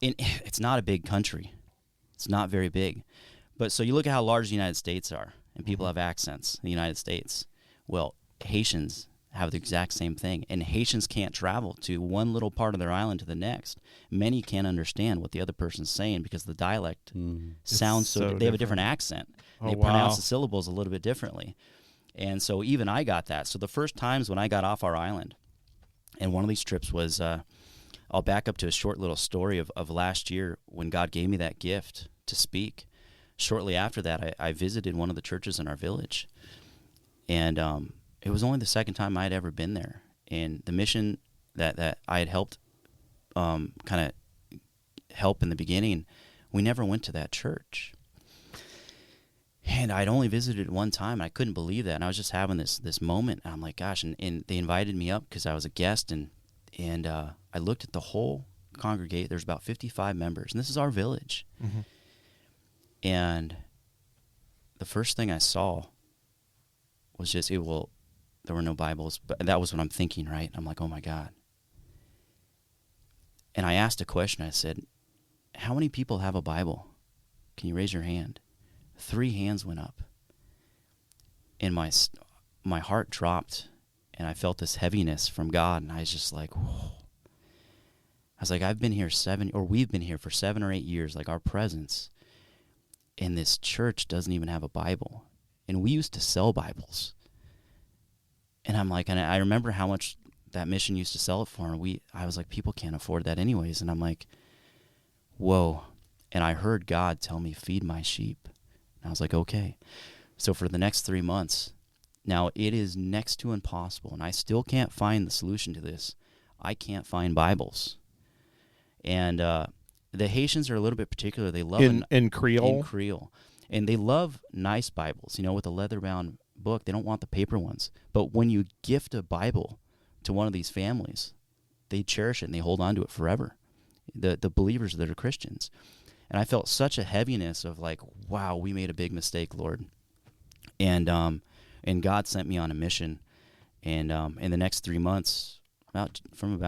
it's not a big country. It's not very big. But so you look at how large the United States are, and people have accents in the United States. Well, Haitians have the exact same thing, and Haitians can't travel to one little part of their island to the next. Many can't understand what the other person's saying because the dialect sounds so they have a different different. accent. Oh, They wow. pronounce the syllables a little bit differently. And so even I got that. So the first times when I got off our island, and one of these trips was, I'll back up to a short little story of last year when God gave me that gift to speak. Shortly after that, I visited one of the churches in our village, and it was only the second time I had ever been there. And the mission that I had helped kind of help in the beginning, we never went to that church. And I'd only visited one time, and I couldn't believe that. And I was just having this moment, and I'm like, gosh, and they invited me up because I was a guest, and I looked at the whole congregate. There's about 55 members, and this is our village. Mm-hmm. And the first thing I saw was just, there were no Bibles, but that was what I'm thinking, right? I'm like, oh my God. And I asked a question. I said, how many people have a Bible? Can you raise your hand? 3 hands went up. And my heart dropped, and I felt this heaviness from God, and I was just like, whoa. I was like, we've been here for 7 or 8 years, like our presence. And this church doesn't even have a Bible. And we used to sell Bibles. And I'm like, and I remember how much that mission used to sell it for. And I was like, people can't afford that anyways. And I'm like, whoa. And I heard God tell me, feed my sheep. And I was like, okay. So for the next 3 months, now it is next to impossible. And I still can't find the solution to this. I can't find Bibles. And the Haitians are a little bit particular. They love in Creole. In Creole. And they love nice Bibles, with a leather-bound book. They don't want the paper ones. But when you gift a Bible to one of these families, they cherish it and they hold on to it forever, the believers that are Christians. And I felt such a heaviness of like, wow, we made a big mistake, Lord. And God sent me on a mission. And in the next 3 months, from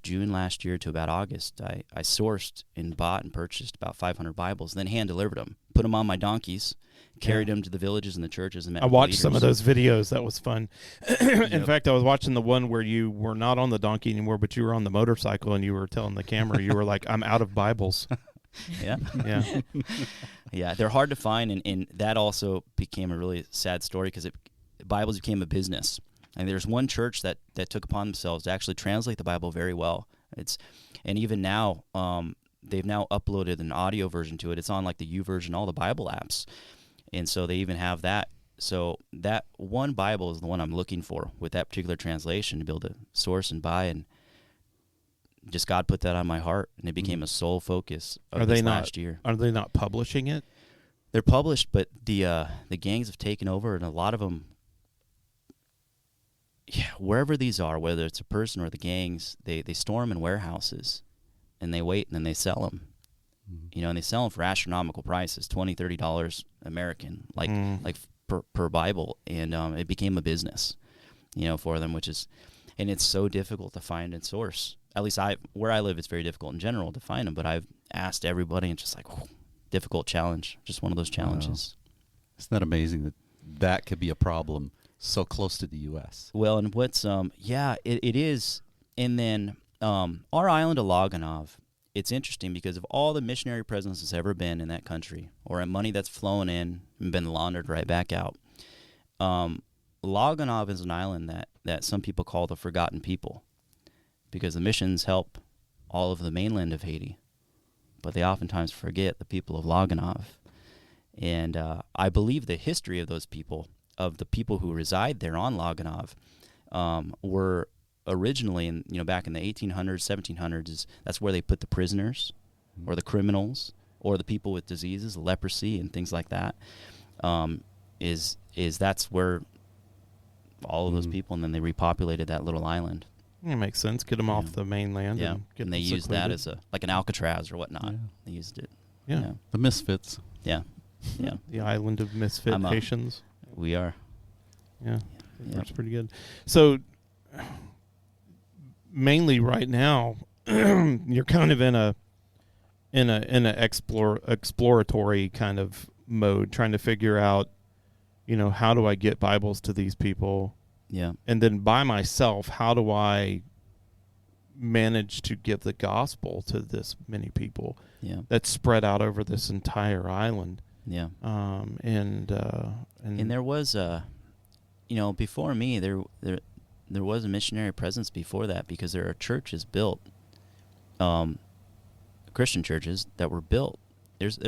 June last year to about August, I sourced and bought and purchased about 500 Bibles, then hand-delivered them, put them on my donkeys, carried them to the villages and the churches. And met I with watched leaders. some of those videos. That was fun. In fact, I was watching the one where you were not on the donkey anymore, but you were on the motorcycle, and you were telling the camera, you were like, I'm out of Bibles. Yeah. Yeah. Yeah, they're hard to find, and that also became a really sad story because Bibles became a business. And there's one church that took upon themselves to actually translate the Bible very well. And even now, they've now uploaded an audio version to it. It's on like the YouVersion, all the Bible apps, and so they even have that. So that one Bible is the one I'm looking for with that particular translation to be able to source and buy, and just God put that on my heart, and it became a sole focus of this last year. Are they not publishing it? They're published, but the gangs have taken over, and a lot of them, wherever these are, whether it's a person or the gangs, they store them in warehouses, and they wait, and then they sell them. And they sell them for astronomical prices, $20, $30 American, like per Bible, and it became a business, for them, and it's so difficult to find and source. At least where I live, it's very difficult in general to find them, but I've asked everybody, and it's just like, difficult challenge, just one of those challenges. Wow. Isn't that amazing that could be a problem so close to the U.S.? Well, and what's, it is, and then our island of Gonave, it's interesting because of all the missionary presence that's ever been in that country, or money that's flown in and been laundered right back out. Gonave is an island that some people call the forgotten people, because the missions help all of the mainland of Haiti, but they oftentimes forget the people of Gonave. And I believe the history of those people, of the people who reside there on Gonave, were originally, back in the 1800s, 1700s, that's where they put the prisoners, or the criminals, or the people with diseases, leprosy, and things like that. That's where all of those people, and then they repopulated that little island. It makes sense. Get them off the mainland. Yeah, and get and they them used that secluded. as like an Alcatraz or whatnot. Yeah. They used it. Yeah. The misfits. Yeah. Yeah. The island of misfit Haitians. We are. Yeah, Yep. that's pretty good. So, mainly right now, you're kind of in a exploratory kind of mode, trying to figure out, how do I get Bibles to these people? Yeah. And then by myself, how do I manage to give the gospel to this many people? Yeah. That's spread out over this entire island. Yeah. And there was before me there was a missionary presence before that, because there are churches built, Christian churches that were built. There's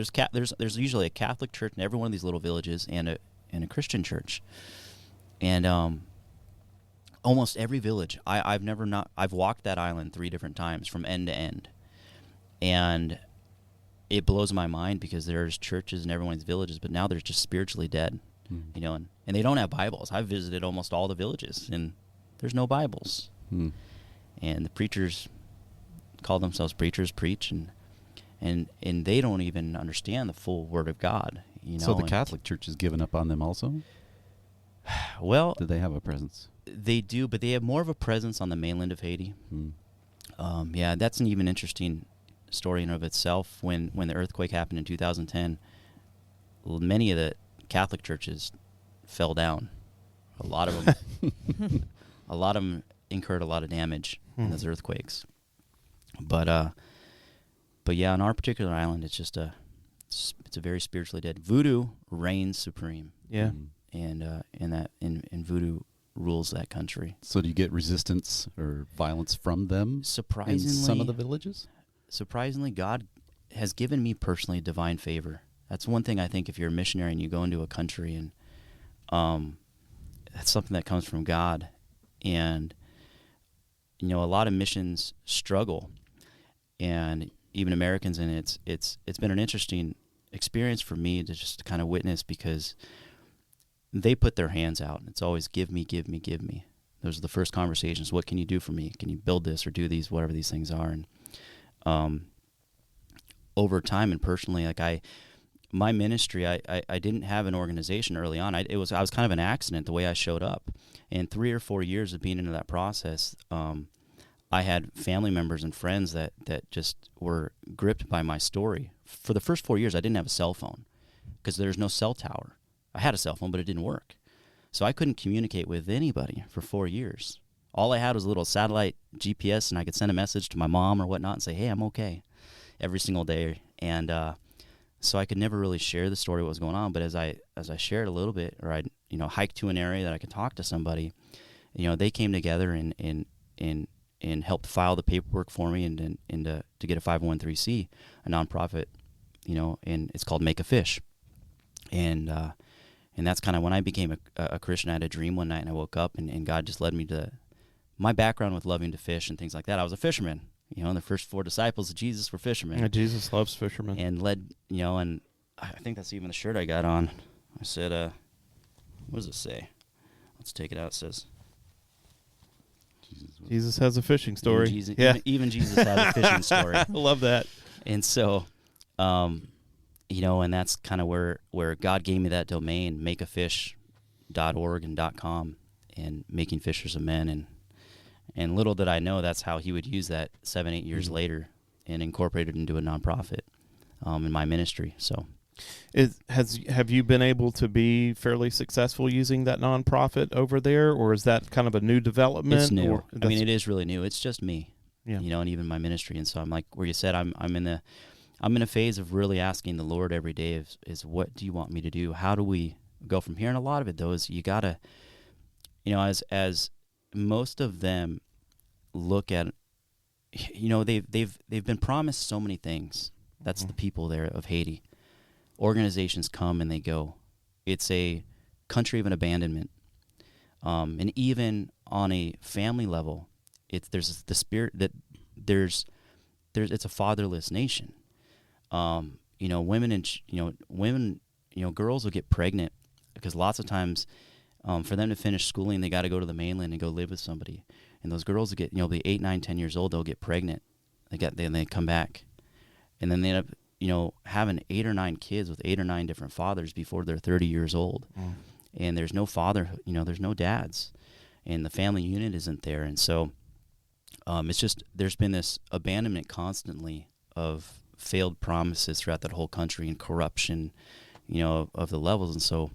usually a Catholic church in every one of these little villages, and a Christian church, and almost every village. I've walked that island 3 different times from end to end, and it blows my mind because there's churches in everyone's villages, but now they're just spiritually dead, and they don't have Bibles. I've visited almost all the villages, and there's no Bibles. And the preachers call themselves preachers, preach, and they don't even understand the full Word of God. So the Catholic Church has given up on them also? Well, Do they have a presence? they do, but they have more of a presence on the mainland of Haiti. That's an even interesting story in and of itself. When the earthquake happened in 2010, many of the Catholic churches fell down. A lot of them incurred a lot of damage in those earthquakes. But yeah, on our particular island, it's a very spiritually dead. Voodoo reigns supreme. yeah. And voodoo rules that country. So do you get resistance or violence from them Surprisingly, in some of the villages? Surprisingly, God has given me personally divine favor. That's one thing I think if you're a missionary and you go into a country, and that's something that comes from God. And, a lot of missions struggle, and even Americans, and it's been an interesting experience for me to just kind of witness, because they put their hands out. It's always give me, give me, give me. Those are the first conversations. What can you do for me? Can you build this or do these, whatever these things are? And over time and personally, my ministry, I didn't have an organization early on. I was kind of an accident the way I showed up. And 3 or 4 years of being into that process, I had family members and friends that just were gripped by my story. For the first 4 years, I didn't have a cell phone because there's no cell tower. I had a cell phone, but it didn't work. So I couldn't communicate with anybody for 4 years. All I had was a little satellite GPS, and I could send a message to my mom or whatnot and say, hey, I'm okay. every single day. And so I could never really share the story of what was going on. But as I shared a little bit, or I'd hike to an area that I could talk to somebody, they came together and helped file the paperwork for me and to get a 501(c), a nonprofit, and it's called Make a Fish. And that's kind of when I became a Christian. I had a dream one night, and I woke up, and God just led me to my background with loving to fish and things like that. I was a fisherman. And the first 4 disciples of Jesus were fishermen. Yeah, Jesus loves fishermen. And and I think that's even the shirt I got on. I said, what does it say? Let's take it out. It says, Jesus has a fishing story. Even Jesus has a fishing story. I love that. And so, and that's kind of where God gave me that domain, makeafish.org and .com, and making fishers of men. And little did I know that's how he would use that 7-8 years later and incorporate it into a nonprofit in my ministry. So, have you been able to be fairly successful using that nonprofit over there, or is that kind of a new development? It's new. It is really new. It's just me, yeah. And even my ministry. And so I'm like where you said, I'm in a phase of really asking the Lord every day is what do you want me to do? How do we go from here? And a lot of it though is you gotta, as most of them look at, they've been promised so many things. That's the people there of Haiti. Organizations come and they go. It's a country of an abandonment, and even on a family level, there's the spirit that there's it's a fatherless nation. Women and girls will get pregnant because lots of times, for them to finish schooling, they got to go to the mainland and go live with somebody. And those girls will get, be 8, 9, 10 years old. They'll get pregnant. They come back, and then they end up, having 8 or 9 kids with 8 or 9 different fathers before they're 30 years old. And there's no father, there's no dads, and the family unit isn't there. And so, it's just there's been this abandonment constantly of failed promises throughout that whole country and corruption, of the levels. And so,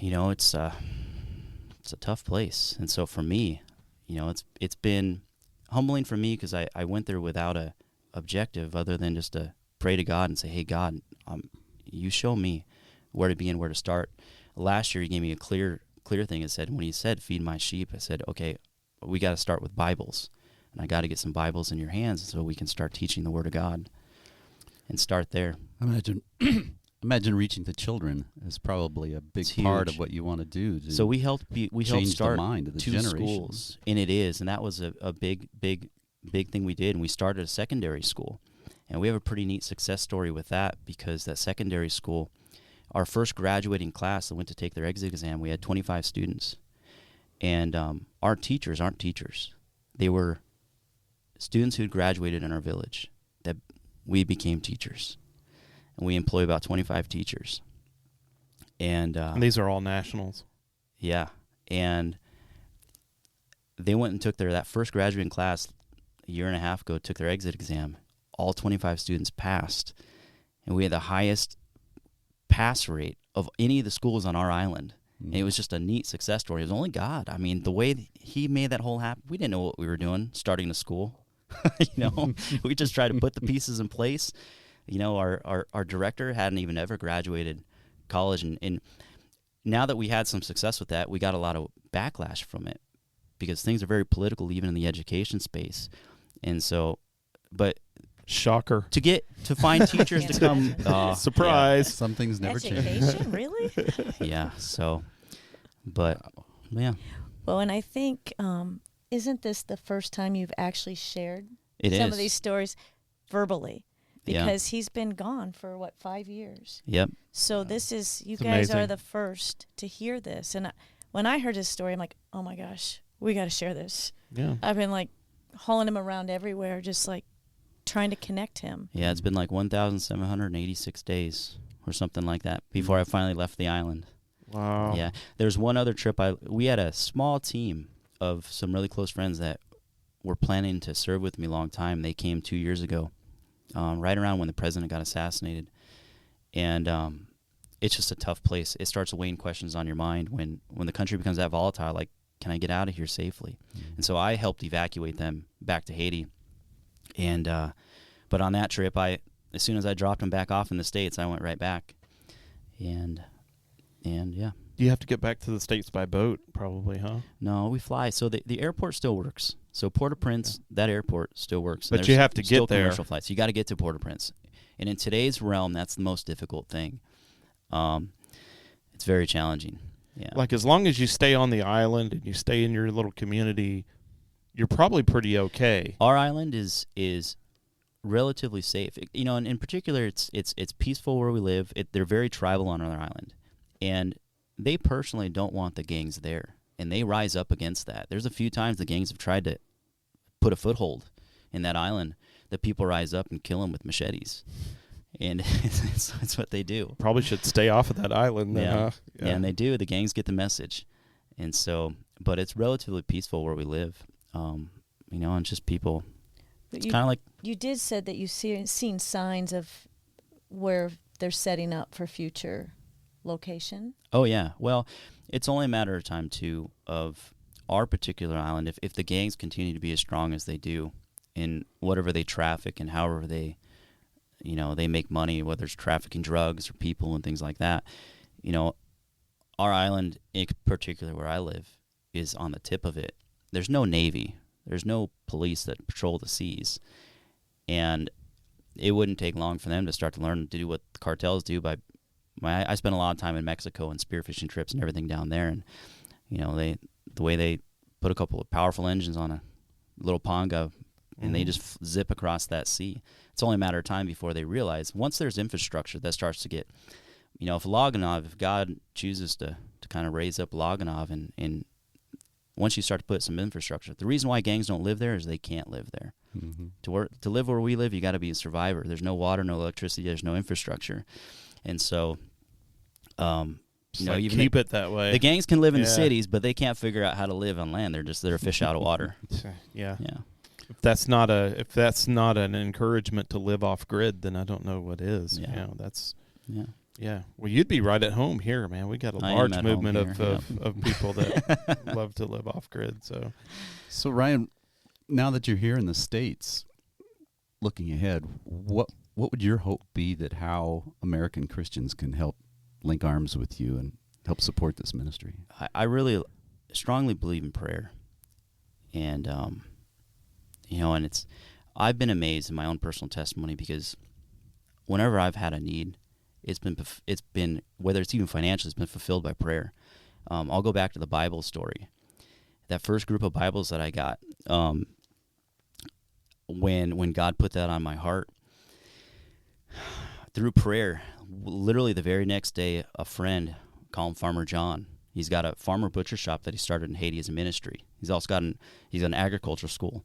it's a tough place. And so for me, it's been humbling for me because I went there without a objective other than just to pray to God and say, hey, God, you show me where to begin, where to start. Last year, he gave me a clear thing. It said, when he said, feed my sheep, I said, okay, we got to start with Bibles. And I got to get some Bibles in your hands so we can start teaching the Word of God and start there. Imagine reaching the children is probably a big part of what you want to do. So we helped start the mind of the 2 generation. schools, and it is, and that was a big thing we did. And we started a secondary school, and we have a pretty neat success story with that because that secondary school, our first graduating class that went to take their exit exam, we had 25 students, and our teachers aren't teachers; they were students who had graduated in our village that we became teachers. And we employ about 25 teachers. And these are all nationals. Yeah. And they went and took that first graduating class a year and a half ago, took their exit exam. All 25 students passed. And we had the highest pass rate of any of the schools on our island. And it was just a neat success story. It was only God. The way he made that whole happen, we didn't know what we were doing starting the school. We just tried to put the pieces in place. Our director hadn't even ever graduated college. And now that we had some success with that, we got a lot of backlash from it because things are very political, even in the education space. And so, but shocker to find teachers to come. Surprise. Yeah. Some things never change. Education, really? Yeah. So, but yeah. Well, and I think, isn't this the first time you've actually shared some of these stories verbally? Because he's been gone for 5 years. Yep. So this is, you it's guys amazing. are the first to hear this. And when I heard his story, I'm like, oh my gosh, we got to share this. Yeah. I've been hauling him around everywhere, just trying to connect him. Yeah, it's been 1,786 days or something like that before I finally left the island. Wow. Yeah. There's one other trip. We had a small team of some really close friends that were planning to serve with me a long time. They came 2 years ago. Right around when the president got assassinated. And it's just a tough place. It starts weighing questions on your mind when the country becomes that volatile, can I get out of here safely? And so I helped evacuate them back to Haiti. And But on that trip, as soon as I dropped him back off in the States, I went right back. And yeah. You have to get back to the States by boat, probably, huh? No, we fly. So the airport still works. So Port-au-Prince, that airport still works. But you have to get there. Commercial flights. You got to get to Port-au-Prince. And in today's realm, that's the most difficult thing. It's very challenging. Yeah. Like, as long as you stay on the island and you stay in your little community, you're probably pretty okay. Our island is relatively safe. And in particular, it's peaceful where we live. They're very tribal on our island. And they personally don't want the gangs there, and they rise up against that. There's a few times the gangs have tried to put a foothold in that island that people rise up and kill them with machetes, and it's what they do. Probably should stay off of that island then, huh? Yeah, and they do. The gangs get the message, and so, but it's relatively peaceful where we live, and just people. It's kind of like... You did said that you've seen signs of where they're setting up for future location? Oh, yeah. Well, it's only a matter of time, too, of our particular island. If the gangs continue to be as strong as they do in whatever they traffic and however they make money, whether it's trafficking drugs or people and things like that, our island, in particular where I live, is on the tip of it. There's no Navy. There's no police that patrol the seas. And it wouldn't take long for them to start to learn to do what the cartels do by... I spent a lot of time in Mexico and spearfishing trips and everything down there, and the way they put a couple of powerful engines on a little panga, and they just zip across that sea. It's only a matter of time before they realize, once there's infrastructure that starts to get, if God chooses to kind of raise up Gonave, and once you start to put some infrastructure, the reason why gangs don't live there is they can't live there. Mm-hmm. To live where we live, you got to be a survivor. There's no water, no electricity, there's no infrastructure, and so. You keep it that way. The gangs can live in the cities, but they can't figure out how to live on land. They're a fish out of water. Yeah. If that's not an encouragement to live off grid, then I don't know what is. Yeah. Well, you'd be right at home here, man. We got a large movement of people that love to live off grid. So Ryan, now that you're here in the States, looking ahead, what would your hope be that how American Christians can help link arms with you and help support this ministry? I really strongly believe in prayer, and and I've been amazed in my own personal testimony, because whenever I've had a need, it's been whether it's even financial, it's been fulfilled by prayer. I'll go back to the Bible story. That first group of Bibles that I got, when God put that on my heart, through prayer, literally the very next day, a friend, call him Farmer John, he's got a farmer butcher shop that he started in Haiti as a ministry. He's also got an agricultural school.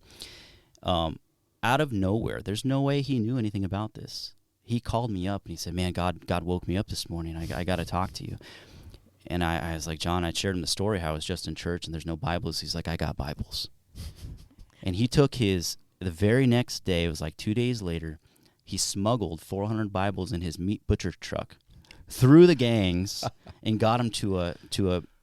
Out of nowhere, there's no way he knew anything about this. He called me up and he said, "Man, God woke me up this morning. I got to talk to you." And I was like, "John," I shared him the story how I was just in church and there's no Bibles. He's like, "I got Bibles." And he took the very next day, it was like 2 days later, he smuggled 400 Bibles in his meat butcher truck through the gangs and got them to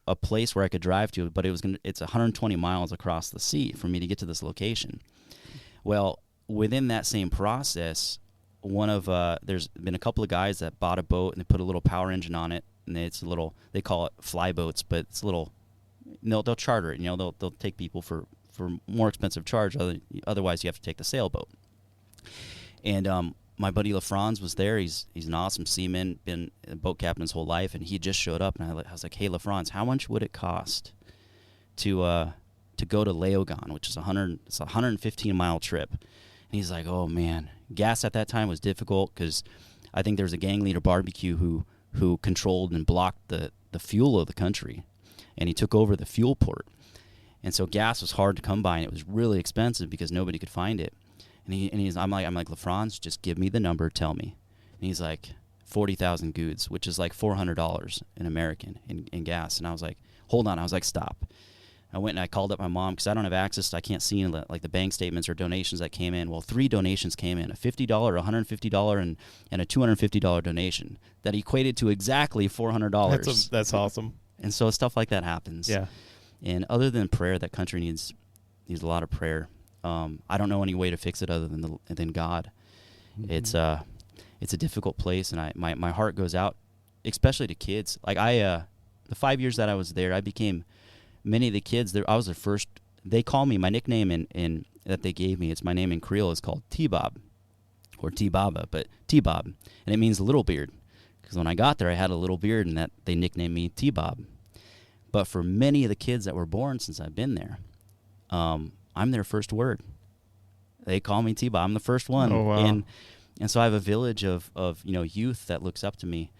a place where I could drive to, but it's 120 miles across the sea for me to get to this location. Well, within that same process, there's been a couple of guys that bought a boat and they put a little power engine on it, and they call it fly boats, but it's a little, they'll charter it, they'll take people for more expensive charge. Otherwise you have to take the sailboat. And my buddy LaFranz was there. He's an awesome seaman, been a boat captain his whole life, and he just showed up. And I was like, "Hey, LaFranz, how much would it cost to go to Léogâne, which is it's a 115-mile trip?" And he's like, "Oh man, gas at that time was difficult because I think there was a gang leader barbecue who controlled and blocked the fuel of the country, and he took over the fuel port, and so gas was hard to come by, and it was really expensive because nobody could find it." I'm like, "LaFranz, just give me the number, tell me." And he's like, 40,000 goods, which is like $400 in American in gas. And I was like, "Hold on." I was like, "Stop." I went and I called up my mom because I don't have access. I can't see like the bank statements or donations that came in. Well, 3 donations came in: a $50, a $150, and a $250 donation that equated to exactly $400. That's awesome. And so stuff like that happens. Yeah. And other than prayer, that country needs a lot of prayer. I don't know any way to fix it other than God. It's a difficult place, and my heart goes out, especially to kids. Like the 5 years that I was there, I became many of the kids there. I was the first. They call me, my nickname in that they gave me. It's my name in Creole is called T-Bob, or T-Baba, but T-Bob, and it means little beard. Because when I got there, I had a little beard, and that they nicknamed me T-Bob. But for many of the kids that were born since I've been there, I'm their first word. They call me T-Bob. I'm the first one. Oh, wow. And so I have a village of youth that looks up to me,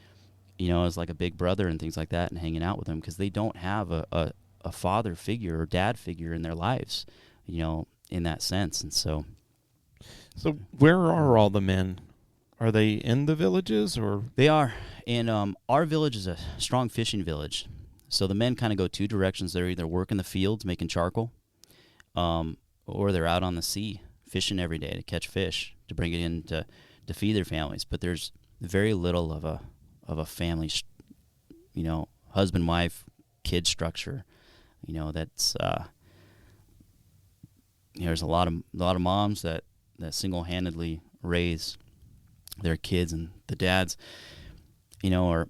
as like a big brother and things like that, and hanging out with them because they don't have a father figure or dad figure in their lives, in that sense. And so where are all the men? Are they in the villages or? They are. And our village is a strong fishing village. So the men kind of go two directions. They're either working the fields making charcoal, or they're out on the sea fishing every day to catch fish to bring it in to feed their families. But there's very little of a family, husband, wife, kid structure. That's there's a lot of moms that single-handedly raise their kids, and the dads, are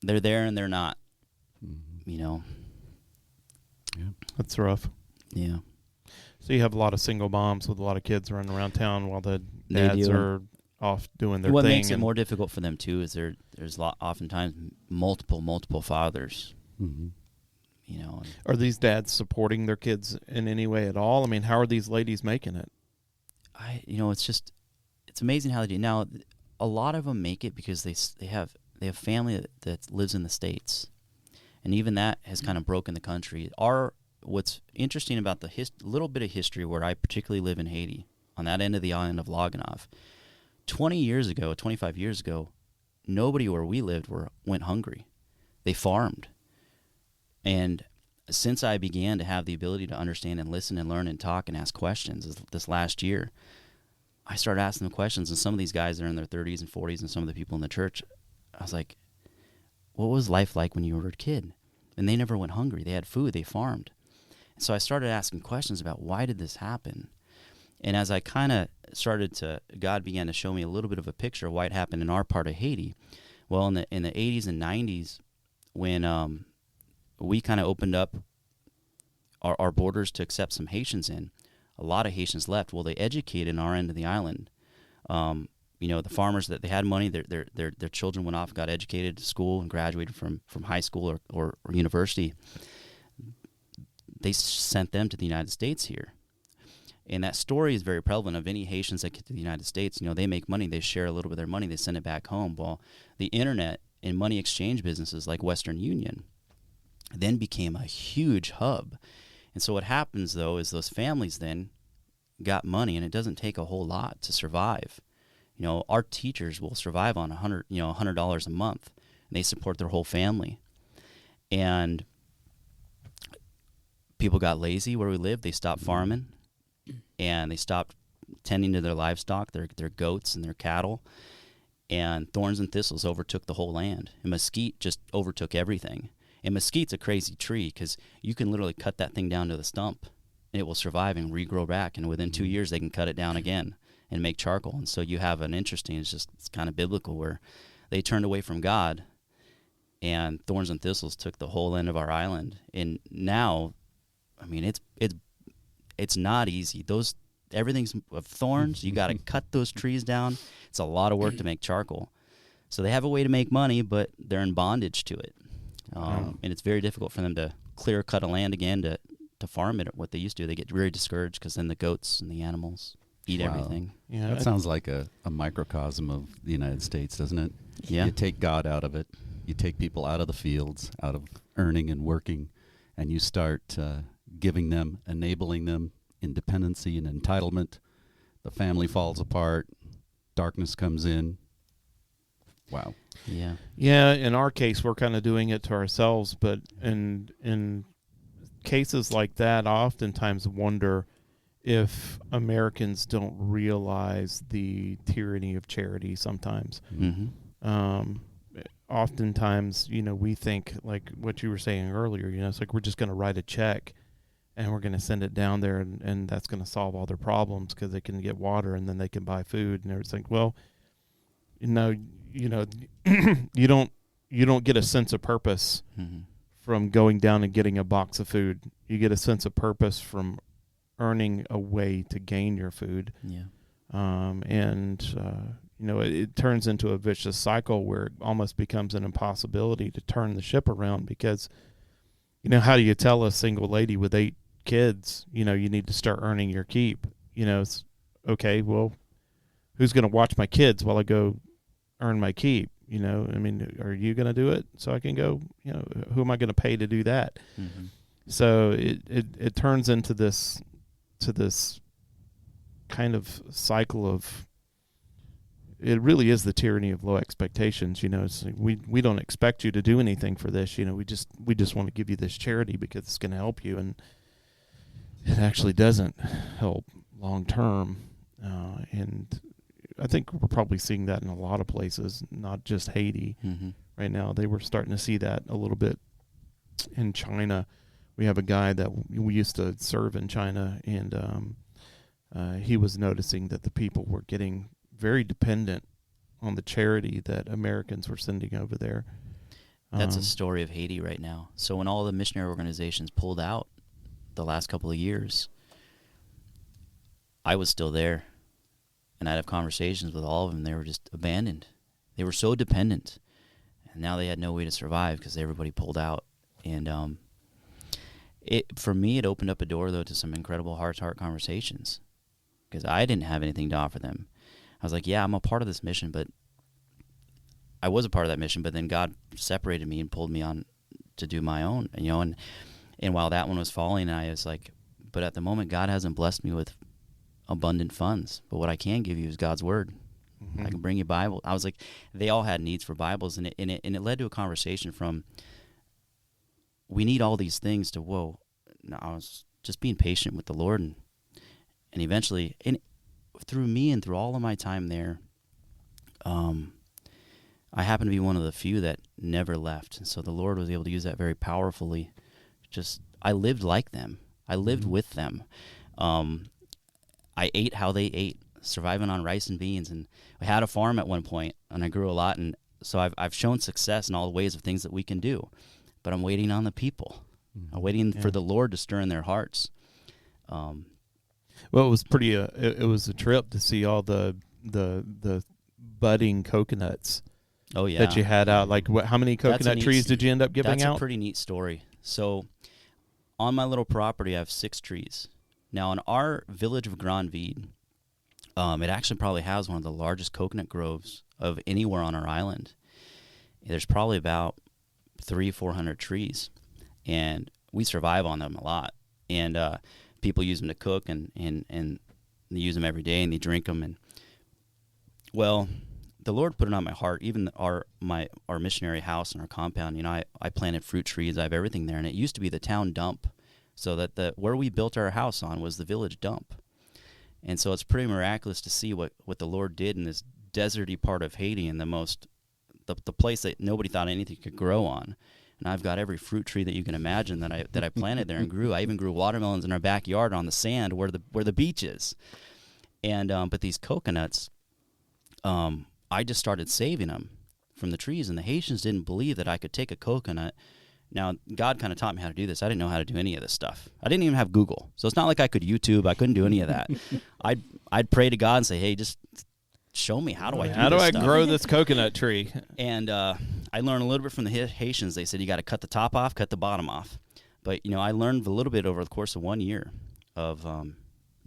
they're there and they're not. Yeah. That's rough. Yeah. So you have a lot of single moms with a lot of kids running around town while the They dads do. are off doing their What thing. makes it more difficult for them too is there's oftentimes multiple fathers. Mm-hmm. Are these dads supporting their kids in any way at all? I mean, how are these ladies making it? It's amazing how they do. Now, a lot of them make it because they have family that lives in the States, and even that has kind of broken the country. What's interesting about the little bit of history where I particularly live in Haiti, on that end of the island of Gonave, 25 years ago, nobody where we lived went hungry. They farmed. And since I began to have the ability to understand and listen and learn and talk and ask questions this last year, I started asking them questions. And some of these guys that are in their 30s and 40s and some of the people in the church, I was like, what was life like when you were a kid? And they never went hungry. They had food. They farmed. And so I started asking questions about why did this happen? And as I kind of God began to show me a little bit of a picture of why it happened in our part of Haiti. Well, in the 80s and 90s, when we kind of opened up our borders to accept some Haitians in, a lot of Haitians left. Well, they educated in our end of the island. The farmers that they had money, their children went off, got educated to school, and graduated from high school or university. They sent them to the United States here. And that story is very prevalent of any Haitians that get to the United States. They make money, they share a little bit of their money, they send it back home. Well, the internet and money exchange businesses like Western Union then became a huge hub. And so what happens, though, is those families then got money, and it doesn't take a whole lot to survive. Our teachers will survive on $100 a month, and they support their whole family. And people got lazy where we lived. They stopped farming, and they stopped tending to their livestock, their goats and their cattle. And thorns and thistles overtook the whole land, and mesquite just overtook everything. And mesquite's a crazy tree because you can literally cut that thing down to the stump, and it will survive and regrow back. And within 2 years, they can cut it down again and make charcoal. And so you have it's kind of biblical where they turned away from God, and thorns and thistles took the whole end of our island. And now, I mean, it's not easy. Everything's of thorns. You got to cut those trees down. It's a lot of work to make charcoal. So they have a way to make money, but they're in bondage to it. And it's very difficult for them to clear cut a land again to farm it what they used to. They get very discouraged because then the goats and the animals eat everything. Yeah, That sounds like a microcosm of the United States, doesn't it? Yeah. You take God out of it. You take people out of the fields, out of earning and working, and you start giving them, enabling them independency and entitlement. The family falls apart. Darkness comes in. Wow. Yeah. Yeah, in our case, we're kind of doing it to ourselves, but in cases like that, I oftentimes wonder if Americans don't realize the tyranny of charity sometimes. Mm-hmm. Oftentimes, we think, like what you were saying earlier, it's like we're just going to write a check and we're going to send it down there, and that's going to solve all their problems because they can get water and then they can buy food. And everything. Well, you know, you don't get a sense of purpose from going down and getting a box of food. You get a sense of purpose from earning a way to gain your food. Yeah. It turns into a vicious cycle where it almost becomes an impossibility to turn the ship around because, how do you tell a single lady with 8 kids, you need to start earning your keep? It's okay, well, who's going to watch my kids while I go earn my keep? Are you going to do it so I can go? Who am I going to pay to do that? Mm-hmm. So it turns into this kind of cycle of, it really is the tyranny of low expectations. It's like we don't expect you to do anything for this. We just want to give you this charity because it's going to help you, and it actually doesn't help long term. And I think we're probably seeing that in a lot of places, not just Haiti right now. They were starting to see that a little bit in China. We have a guy that we used to serve in China, and he was noticing that the people were getting very dependent on the charity that Americans were sending over there. That's a story of Haiti right now. So when all the missionary organizations pulled out the last couple of years, I was still there, and I'd have conversations with all of them. They were just abandoned. They were so dependent, and now they had no way to survive because everybody pulled out. And for me, it opened up a door, though, to some incredible heart-to-heart conversations because I didn't have anything to offer them. I was like, yeah, I'm a part of this mission, but I was a part of that mission, but then God separated me and pulled me on to do my own, and while that one was falling, I was like, but at the moment, God hasn't blessed me with abundant funds, but what I can give you is God's word. Mm-hmm. I can bring you Bible. I was like, they all had needs for Bibles, and it led to a conversation from, we need all these things to, whoa, no, I was just being patient with the Lord, and eventually, through me and through all of my time there, I happen to be one of the few that never left. And so the Lord was able to use that very powerfully. I lived like them. I lived with them. I ate how they ate, surviving on rice and beans. And we had a farm at one point, and I grew a lot. And so I've shown success in all the ways of things that we can do. But I'm waiting on the people. I'm waiting for the Lord to stir in their hearts. Well, it was pretty. It was a trip to see all the budding coconuts. Oh yeah, that you had out. Like, how many coconut trees did you end up giving out? That's a pretty neat story. So, on my little property, I have 6 trees. Now, in our village of Gonave, it actually probably has one of the largest coconut groves of anywhere on our island. There's probably about 300-400 trees, and we survive on them a lot. And people use them to cook, and they use them every day, and they drink them. And well, the Lord put it on my heart. Even our missionary house and our compound, I planted fruit trees. I have everything there, and it used to be the town dump. So that where we built our house on was the village dump. And so it's pretty miraculous to see what the Lord did in this deserty part of Haiti, and the place that nobody thought anything could grow on. And I've got every fruit tree that you can imagine that I planted there and grew. I even grew watermelons in our backyard on the sand where the beach is. And but these coconuts, I just started saving them from the trees, and the Haitians didn't believe that I could take a coconut. Now, God kind of taught me how to do this. I didn't know how to do any of this stuff. I didn't even have Google, so it's not like I could YouTube. I couldn't do any of that. I'd pray to God and say, "Hey, just show me how do I do this How do I stuff?" grow this coconut tree? And I learned a little bit from the Haitians. They said you got to cut the top off, cut the bottom off. But I learned a little bit over the course of 1 year of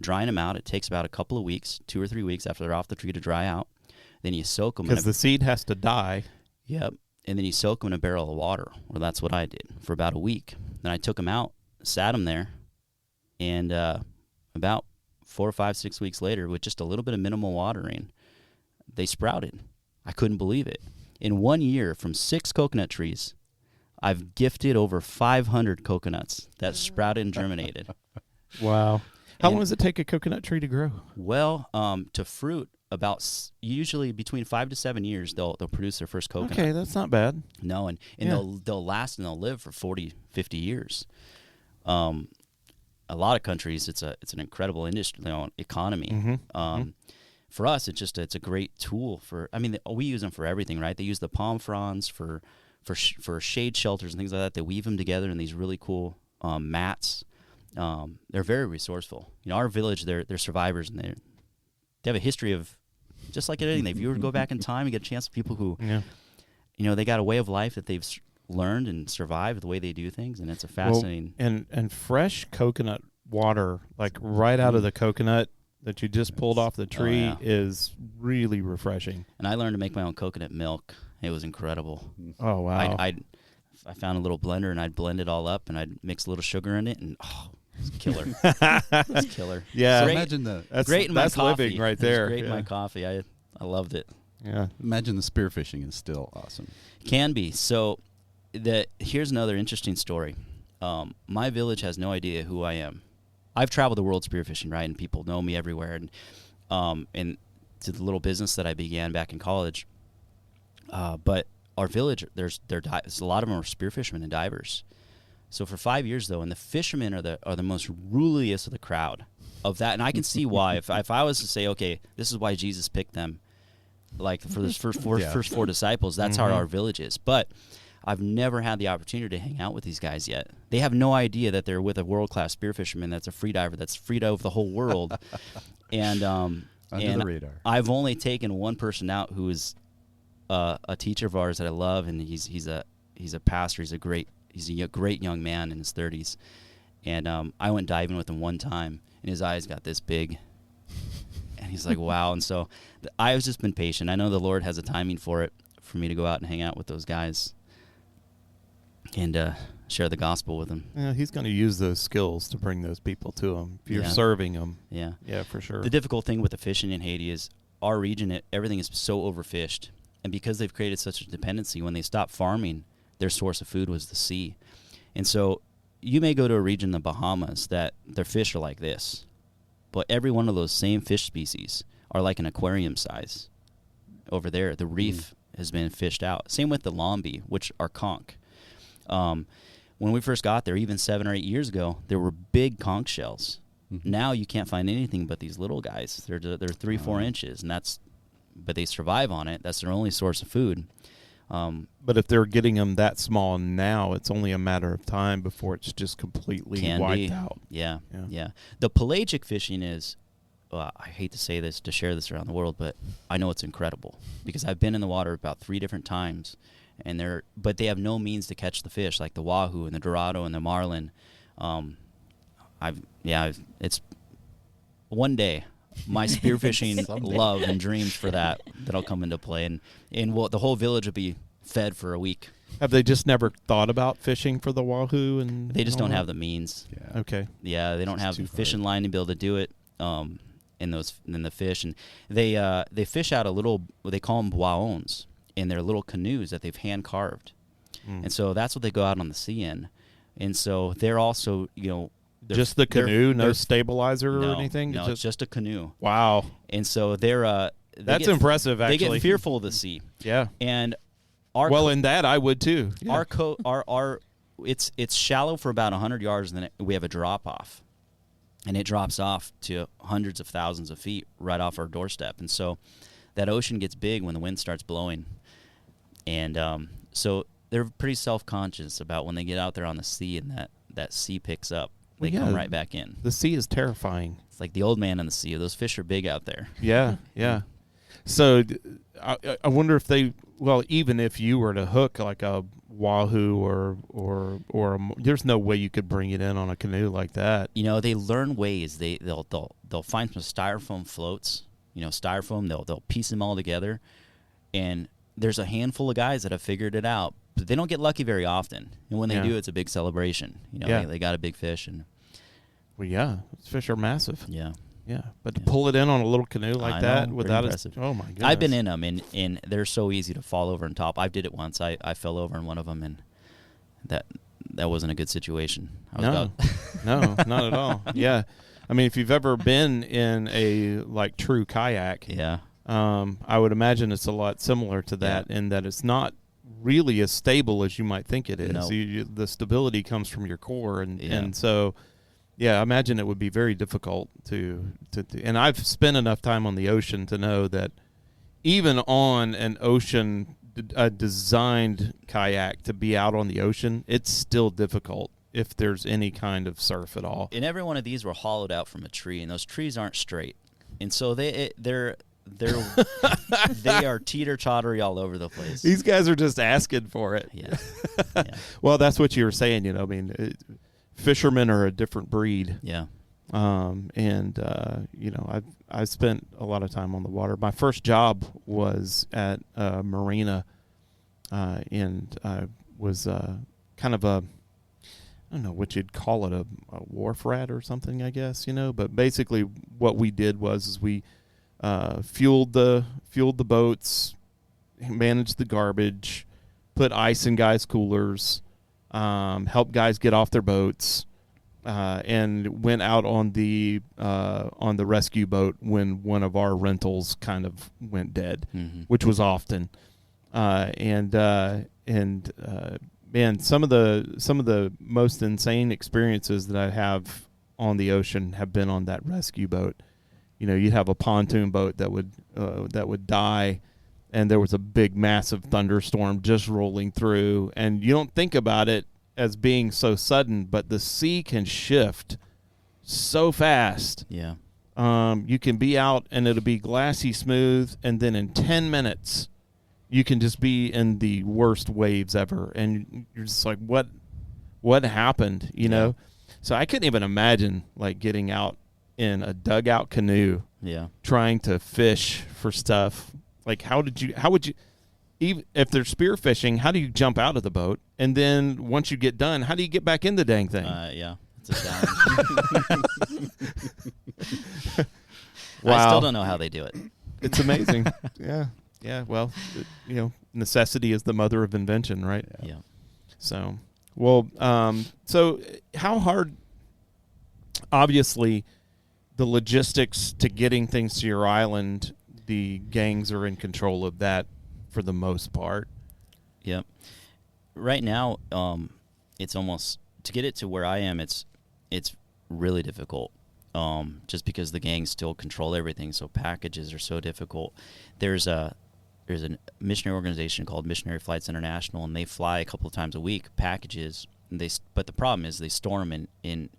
drying them out. It takes about a couple of weeks, 2 or 3 weeks after they're off the tree to dry out. Then you soak them. Because the seed has to die. Yep. And then you soak them in a barrel of water. Well, that's what I did for about a week. Then I took them out, sat them there, and about 4 or 5, 6 weeks later, with just a little bit of minimal watering, they sprouted. I couldn't believe it. In 1 year, from 6 coconut trees, I've gifted over 500 coconuts that sprouted and germinated. Wow. How long does it take a coconut tree to grow? Well, to fruit, usually between 5 to 7 years, they'll produce their first coconut. Okay, that's not bad. No, and they'll last and they'll live for 40, 50 years. a lot of countries, it's an incredible industry, economy. For us, it's a great tool for. I mean, we use them for everything, right? They use the palm fronds for shade shelters and things like that. They weave them together in these really cool mats. They're very resourceful. Our village, they're survivors, and they have a history of, just like anything. If you were to go back in time and get a chance, people who, they got a way of life that they've learned and survived the way they do things, and it's a fascinating. Well, and fresh coconut water, like right out of the coconut that you just pulled off the tree, is really refreshing. And I learned to make my own coconut milk. It was incredible. Oh wow! I found a little blender, and I'd blend it all up, and I'd mix a little sugar in it, and it's killer. It's killer. Yeah, so great, imagine that's great in my that's coffee. living right there. Great in my coffee. I loved it. Yeah. Imagine the spearfishing is still awesome. Can be. So here's another interesting story. My village has no idea who I am. I've traveled the world spearfishing, right, and people know me everywhere. And to the little business that I began back in college. But our village, there's a lot of them are spearfishermen and divers. So for 5 years though, and the fishermen are the most rulliest of the crowd of that, and I can see why. If I was to say, okay, this is why Jesus picked them, like for the first four disciples, that's how our village is. But I've never had the opportunity to hang out with these guys yet. They have no idea that they're with a world-class spearfisherman that's a free diver that's freed over the whole world. And Under the radar. I've only taken one person out who is a teacher of ours that I love, and he's a pastor. He's a great young man in his 30s. And I went diving with him one time, and his eyes got this big. And he's like, wow. And so I've just been patient. I know the Lord has a timing for it, for me to go out and hang out with those guys and share the gospel with them. Yeah, he's going to use those skills to bring those people to him. If you're serving them. Yeah. Yeah, for sure. The difficult thing with the fishing in Haiti is our region, everything is so overfished. And because they've created such a dependency, when they stopped farming, their source of food was the sea. And so you may go to a region in the Bahamas that their fish are like this, but every one of those same fish species are like an aquarium size. Over there, the reef has been fished out. Same with the lombi, which are conch. When we first got there, even 7 or 8 years ago, there were big conch shells. Now you can't find anything but these little guys. They're 3-4 inches, and but they survive on it. That's their only source of food. But if they're getting them that small now, it's only a matter of time before it's just completely wiped out. Yeah. The pelagic fishing is, I hate to say this, to share this around the world, but I know it's incredible because I've been in the water about 3 different times, but they have no means to catch the fish like the wahoo and the dorado and the marlin. It's one day. My spearfishing love and dreams for that'll come into play, and the whole village will be fed for a week. Have they just never thought about fishing for the wahoo? And they just don't have the means. Yeah. Okay. Yeah, they don't have the fishing line to be able to do it. In the fish, and they fish out what they call them boions in their little canoes that they've hand carved, and so that's what they go out on the sea in, and so they're also just the canoe, no stabilizer or anything? No, it's just a canoe. Wow. And so that's impressive, actually. They get fearful of the sea. Yeah. And in that I would too. Yeah. It's shallow for about 100 yards, and then we have a drop off. And it drops off to hundreds of thousands of feet right off our doorstep. And so that ocean gets big when the wind starts blowing. And so they're pretty self-conscious about when they get out there on the sea and that sea picks up. They come right back in. The sea is terrifying. It's like the old man in the sea. Those fish are big out there. Yeah, yeah. So I wonder if even if you were to hook like a wahoo or there's no way you could bring it in on a canoe like that. They learn ways. They'll find some styrofoam floats. Styrofoam. They'll piece them all together, and there's a handful of guys that have figured it out. But they don't get lucky very often, and when they do, it's a big celebration. They got a big fish, and fish are massive. Yeah. But to pull it in on a little canoe like that without impressive. Oh my goodness! I've been in them, and they're so easy to fall over on top. I did it once. I fell over in one of them, and that wasn't a good situation. No, not at all. Yeah, I mean, if you've ever been in a true kayak, I would imagine it's a lot similar to that in that it's not really as stable as you might think it is. No. The stability comes from your core, and so Yeah, I imagine it would be very difficult to and I've spent enough time on the ocean to know that even on an ocean a designed kayak to be out on the ocean, it's still difficult if there's any kind of surf at all. And every one of these were hollowed out from a tree, and those trees aren't straight, and so they're they are teeter-tottery all over the place. These guys are just asking for it. Yeah. Well, that's what you were saying. I mean, fishermen are a different breed. Yeah. I've spent a lot of time on the water. My first job was at a marina, and I was kind of a, I don't know what you'd call it, a wharf rat or something, I guess, But basically, what we did was we fueled the boats, managed the garbage, put ice in guys' coolers, helped guys get off their boats. And went out on the rescue boat when one of our rentals kind of went dead, which was often. Man, some of the most insane experiences that I have on the ocean have been on that rescue boat. You'd have a pontoon boat that would die, and there was a big, massive thunderstorm just rolling through, and you don't think about it as being so sudden, but the sea can shift so fast. Yeah. You can be out and it'll be glassy smooth, and then in 10 minutes you can just be in the worst waves ever, and you're just like, what happened, know? So I couldn't even imagine like getting out in a dugout canoe, trying to fish for stuff. Like how would you even if they're spear fishing, how do you jump out of the boat? And then once you get done, how do you get back in the dang thing? Yeah, it's a challenge. Wow. I still don't know how they do it. It's amazing. Yeah. Well, necessity is the mother of invention, right? Yeah. So, so how hard? Obviously, the logistics to getting things to your island, the gangs are in control of that for the most part. Yep. Right now, it's almost, to get it to where I am, it's really difficult. Just because the gangs still control everything, so packages are so difficult. There's a missionary organization called Missionary Flights International, and they fly a couple of times a week packages. And but the problem is they store them in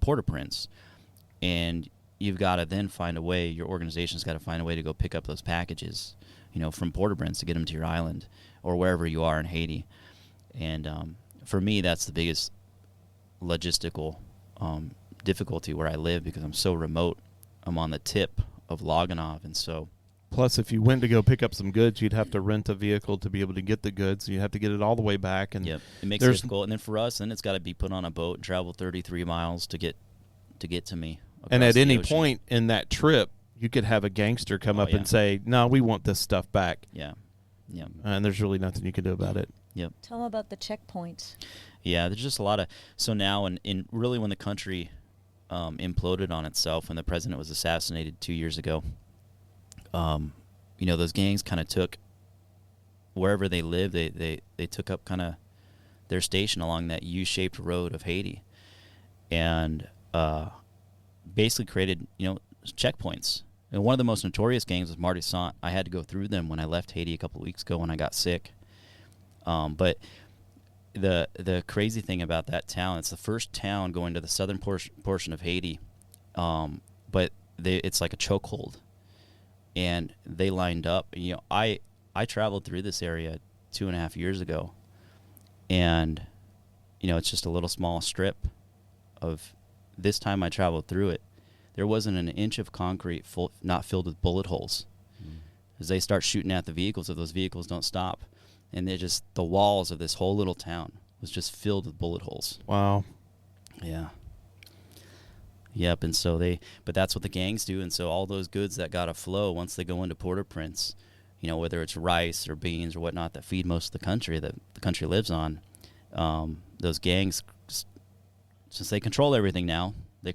Port-au-Prince, and you've got to then find a way. Your organization's got to find a way to go pick up those packages, from Port-au-Prince to get them to your island or wherever you are in Haiti. And for me, that's the biggest logistical difficulty where I live, because I'm so remote. I'm on the tip of Gonave, and so. Plus, if you went to go pick up some goods, you'd have to rent a vehicle to be able to get the goods. You'd have to get it all the way back. And yep, it makes it difficult. And then for us, then it's got to be put on a boat and travel 33 miles to get to me. And at any point in that trip, you could have a gangster come up and say, "No, we want this stuff back." Yeah. And there's really nothing you can do about it. Yep. Tell them about the checkpoints. Yeah, there's just a lot of. So now, in really when the country imploded on itself, when the president was assassinated 2 years ago, those gangs kind of took wherever they lived. They took up kind of their station along that U-shaped road of Haiti, and basically created checkpoints. And one of the most notorious gangs was Marty Sant. I had to go through them when I left Haiti a couple of weeks ago when I got sick. But the crazy thing about that town, it's the first town going to the southern portion of Haiti, but it's like a chokehold. And they lined up. I traveled through this area 2.5 years ago, and it's just a little small strip of. This time I traveled through it, there wasn't an inch of concrete not filled with bullet holes. As they start shooting at the vehicles, if those vehicles don't stop, and the walls of this whole little town was just filled with bullet holes. Wow. Yeah. Yep, and so but that's what the gangs do, and so all those goods that gotta flow once they go into Port-au-Prince, whether it's rice or beans or whatnot that feed most of the country that the country lives on, those gangs, since they control everything now, they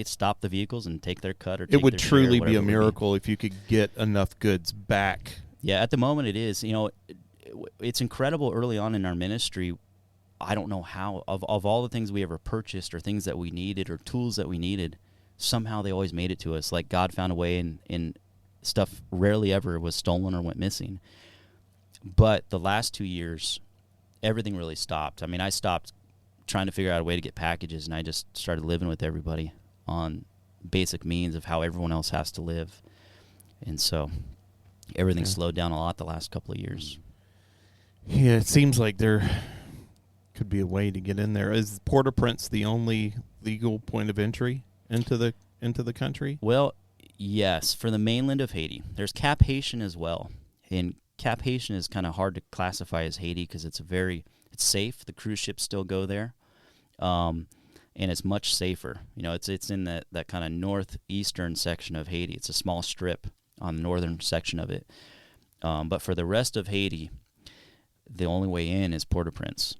stop the vehicles and take their cut or take it would their truly share, be a miracle if you could get enough goods back. Yeah, at the moment it is. It's incredible early on in our ministry. I don't know how, of all the things we ever purchased or things that we needed or tools that we needed, somehow they always made it to us. Like God found a way, and stuff rarely ever was stolen or went missing. But the last 2 years, everything really stopped. I mean, I stopped trying to figure out a way to get packages, and I just started living with everybody on basic means of how everyone else has to live. And so everything slowed down a lot the last couple of years. Yeah, it seems like there could be a way to get in there. Is Port-au-Prince the only legal point of entry into the country? Well, yes, for the mainland of Haiti. There's Cap Haitian as well. And Cap Haitian is kind of hard to classify as Haiti because it's safe. The cruise ships still go there. And it's much safer. You know, it's in that kind of northeastern section of Haiti. It's a small strip on the northern section of it. But for the rest of Haiti, the only way in is Port-au-Prince.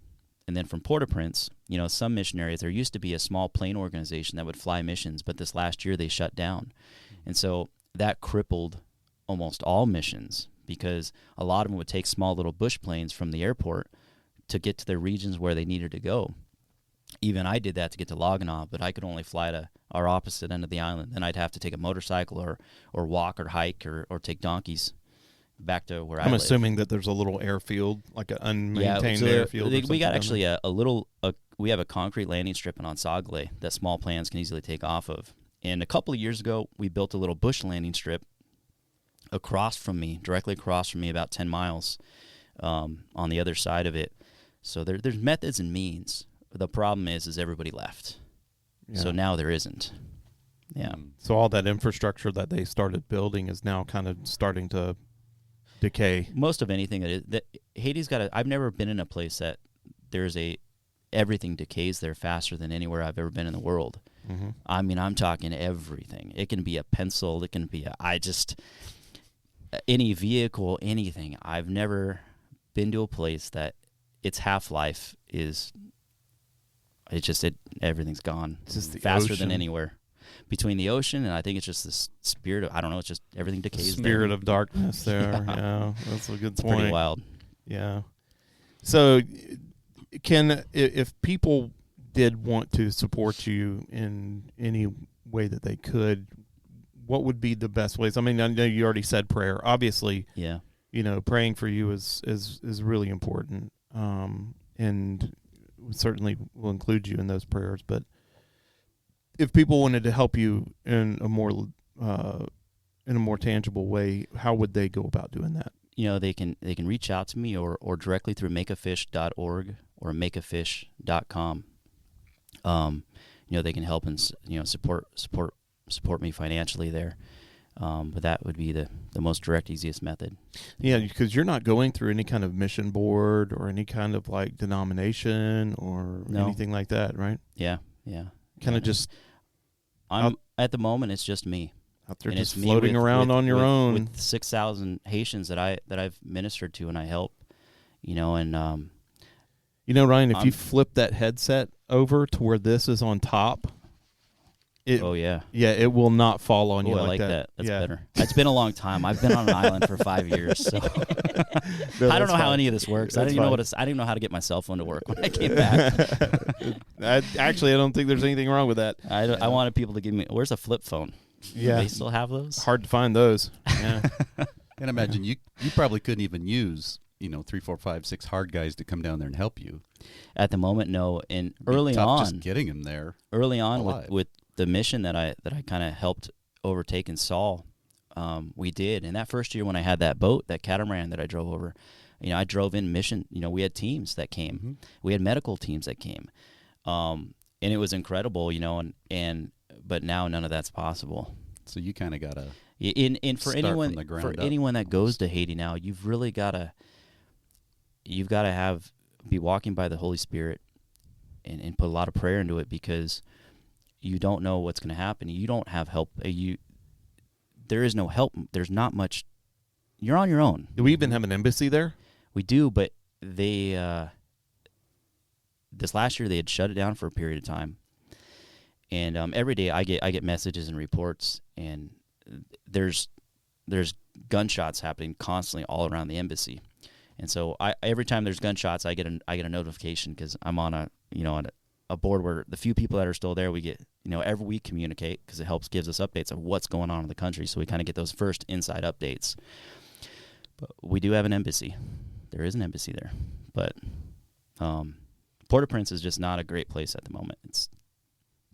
And then from Port-au-Prince, you know, some missionaries, there used to be a small plane organization that would fly missions, but this last year they shut down. And so that crippled almost all missions because a lot of them would take small little bush planes from the airport to get to the regions where they needed to go. Even I did that to get to Gonave, but I could only fly to our opposite end of the island. Then I'd have to take a motorcycle or walk or hike or take donkeys back to where I'm I live. assuming that there's a little airfield, like an unmaintained airfield. We got actually we have a concrete landing strip in Onsagle that small planes can easily take off of. And a couple of years ago, we built a little bush landing strip directly across from me, about 10 miles on the other side of it. So there's methods and means. The problem is everybody left. Yeah. So now there isn't. Yeah. So all that infrastructure that they started building is now kind of starting to decay. Most of anything that Haiti's got I've never been in a place that everything decays there faster than anywhere I've ever been in the world. Mm-hmm. I mean, I'm talking everything. It can be a pencil. It can be any vehicle, anything. I've never been to a place that its half-life is, everything's gone. It's just the faster ocean. Than anywhere. Between the ocean, and I think it's just this spirit of, I don't know, it's just everything decays. Spirit of darkness there. Yeah, that's a good point. Pretty wild. Yeah. So if people did want to support you in any way that they could, what would be the best ways? I mean, I know you already said prayer. Obviously, yeah. You know, praying for you is really important. And we certainly will include you in those prayers, but if people wanted to help you in a more tangible way, how would they go about doing that? You know, they can reach out to me or directly through makeafish.org or makeafish.com. You know, they can help and support me financially there. But that would be the most direct, easiest method. Yeah, because you're not going through any kind of mission board or any kind of like denomination or anything like that, right? Yeah. Kind of just. At the moment, it's just me. Out there just floating around on your own. With 6,000 Haitians that I've ministered to and I help, you know, and you know, Ryan, if you flip that headset over to where this is on top, it will not fall on you I like that. That's better. It's been a long time. I've been on an island for 5 years, so I don't know how any of this works. I didn't even know how to get my cell phone to work when I came back. I don't think there's anything wrong with that. I wanted people to give me. Where's a flip phone? Yeah, do they still have those? Hard to find those. Yeah. And imagine you probably couldn't even use 3, 4, 5, 6 hard guys to come down there and help you. At the moment, no. And early on, just getting them there. Early on, with the mission that I kind of helped overtake in Saul, we did. And that first year when I had that boat, that catamaran that I drove over, I drove in mission. We had teams that came. Mm-hmm. We had medical teams that came, and it was incredible. But now none of that's possible. So you kind of got to. For anyone that goes to Haiti now, you've really got to. You've got to be walking by the Holy Spirit, and put a lot of prayer into it because you don't know what's going to happen. You don't have help. There is no help. There's not much. You're on your own. Do we even have an embassy there? We do, but they this last year they had shut it down for a period of time. And every day I get messages and reports, and there's gunshots happening constantly all around the embassy. And so every time there's gunshots, I get a notification because I'm on a board where the few people that are still there, we get, every week communicate because it gives us updates of what's going on in the country. So we kind of get those first inside updates. But we do have an embassy. There is an embassy there. But Port-au-Prince is just not a great place at the moment. It's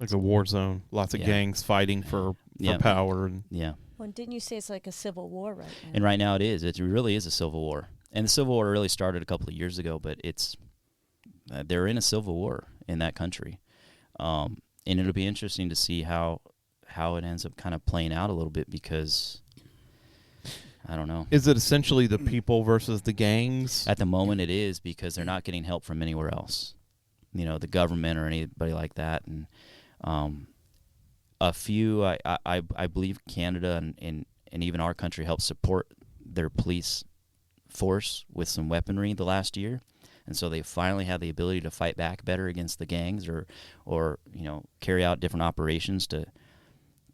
like a war zone. Lots of gangs fighting for power. And Well, didn't you say it's like a civil war right now? And right now it is. It really is a civil war. And the Civil War really started a couple of years ago, but they're in a civil war in that country. And it'll be interesting to see how it ends up kind of playing out a little bit because, I don't know. Is it essentially the people versus the gangs? At the moment it is because they're not getting help from anywhere else. The government or anybody like that. And a few, I believe Canada and even our country helped support their police force with some weaponry the last year, and so they finally have the ability to fight back better against the gangs or carry out different operations to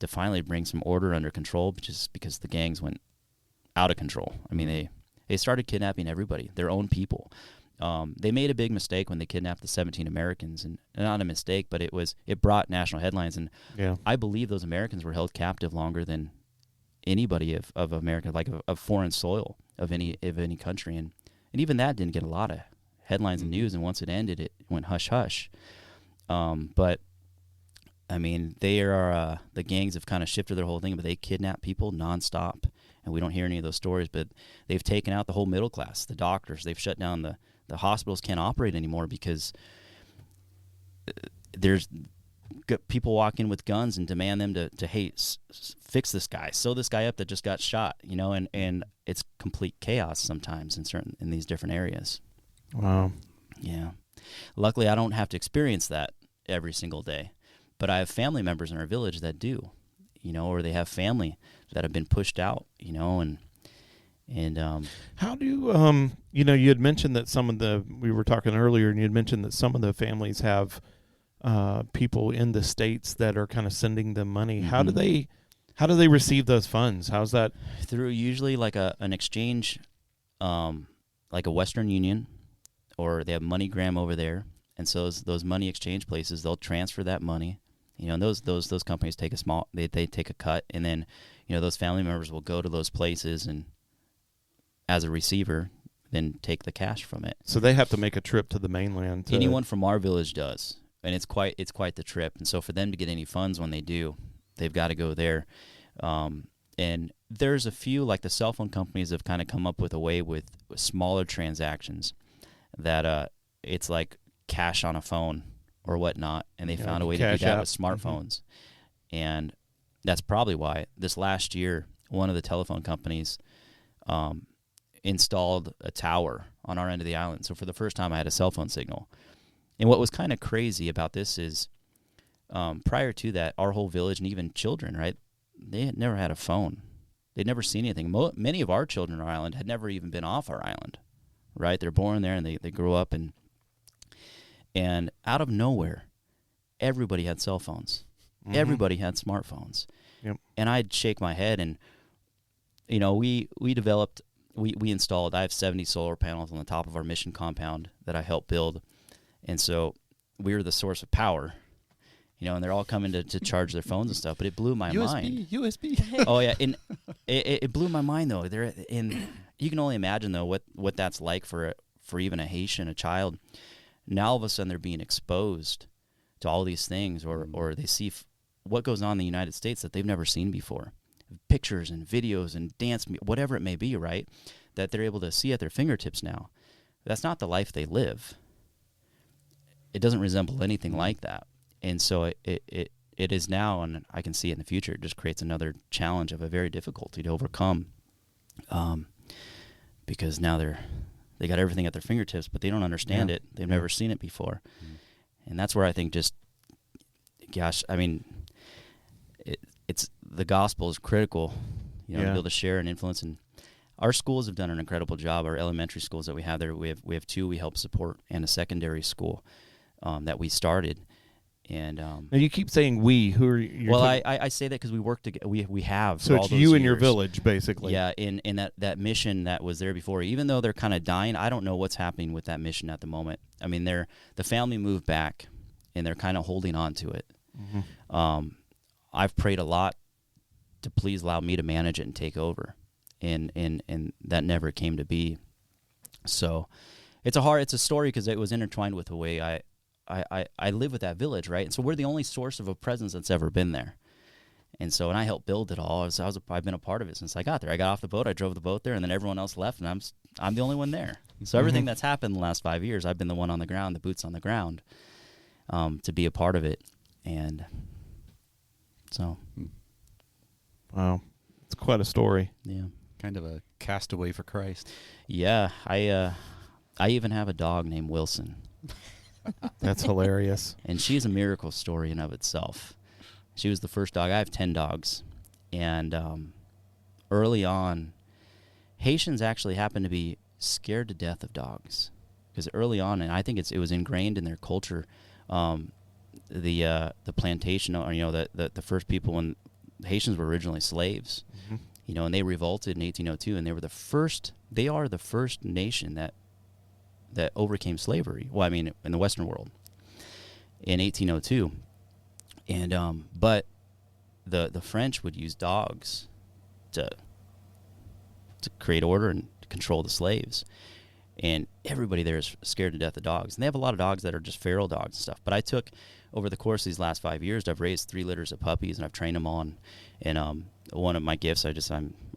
finally bring some order under control, just because the gangs went out of control. I mean, they started kidnapping everybody, their own people. They made a big mistake when they kidnapped the 17 Americans, and not a mistake, but it brought national headlines, and I believe those Americans were held captive longer than anybody of America, like of foreign soil of any country, and even that didn't get a lot of headlines and news, and once it ended, it went hush hush. But I mean, they are the gangs have kind of shifted their whole thing, but they kidnap people nonstop, and we don't hear any of those stories. But they've taken out the whole middle class, the doctors. They've shut down the hospitals, can't operate anymore because there's people walk in with guns and demand them to fix this guy, sew this guy up that just got shot, and it's complete chaos sometimes in these different areas. Wow. Yeah. Luckily, I don't have to experience that every single day, but I have family members in our village that do, or they have family that have been pushed out, and how do you had mentioned that we were talking earlier, and you had mentioned that some of the families have people in the States that are kind of sending them money. Mm-hmm. How do they receive those funds? How's that? Through usually like an exchange, like a Western Union, or they have MoneyGram over there, and so those money exchange places, they'll transfer that money. And those companies take they take a cut, and then those family members will go to those places and, as a receiver, then take the cash from it. So they have to make a trip to the mainland. Anyone from our village does, and it's quite the trip. And so for them to get any funds when they do, they've got to go there. And there's a few, like the cell phone companies have kind of come up with a way with smaller transactions that it's like cash on a phone or whatnot, and they found a way to do that with smartphones. Mm-hmm. And that's probably why this last year one of the telephone companies installed a tower on our end of the island. So for the first time I had a cell phone signal. And what was kind of crazy about this is prior to that, our whole village and even children, right, they had never had a phone. They'd never seen anything. Many of our children on our island had never even been off our island, right? They're born there and they grew up, and out of nowhere, everybody had cell phones. Mm-hmm. Everybody had smartphones. Yep. And I'd shake my head, and we developed, we installed, I have 70 solar panels on the top of our mission compound that I helped build. And so we were the source of power, and they're all coming to charge their phones and stuff, but it blew my mind. USB. Oh yeah. And it blew my mind though. You can only imagine though what that's like for even a Haitian, a child. Now all of a sudden they're being exposed to all these things, or they see what goes on in the United States that they've never seen before. Pictures and videos and dance, whatever it may be, right? That they're able to see at their fingertips now. That's not the life they live. It doesn't resemble anything like that. And so it is now, and I can see it in the future, it just creates another challenge of a very difficulty to overcome, because now they got everything at their fingertips, but they don't understand it. They've never seen it before. And that's where I think just, gosh, I mean, it's the gospel is critical, to be able to share and influence. And our schools have done an incredible job. Our elementary schools that we have there, we have two we help support, and a secondary school that we started. And Now you keep saying we. Who are you? well, I say that because we work together. We have. So for all it's those you and your years. village, basically. Yeah, in that mission that was there before. Even though they're kind of dying, I don't know what's happening with that mission at the moment. I mean, the family moved back, and they're kind of holding on to it. Mm-hmm. I've prayed a lot to please allow me to manage it and take over, and that never came to be. So it's a story because it was intertwined with the way I live with that village, right? And so we're the only source of a presence that's ever been there. And so, and I helped build it all. I've been a part of it since I got there. I got off the boat, I drove the boat there, and then everyone else left, and I'm the only one there. So everything that's happened in the last 5 years, I've been the one on the ground, the boots on the ground, to be a part of it. And so, Wow, it's quite a story. yeah, Kind of a castaway for Christ. yeah. I even have a dog named Wilson, That's hilarious. and she's a miracle story in of itself. She was the first dog. I have 10 dogs, and early on, Haitians actually happened to be scared to death of dogs, because early on, and I think it was ingrained in their culture. The plantation, or the first people, when Haitians were originally slaves, and they revolted in 1802, and they were the first. They are the first nation that overcame slavery. Well, I mean, in the Western world, in 1802, and but the French would use dogs to create order and to control the slaves. And everybody there is scared to death of dogs. And they have a lot of dogs that are just feral dogs and stuff. But I took, over the course of these last 5 years, I've raised 3 litters of puppies, and I've trained them all. And one of my gifts, I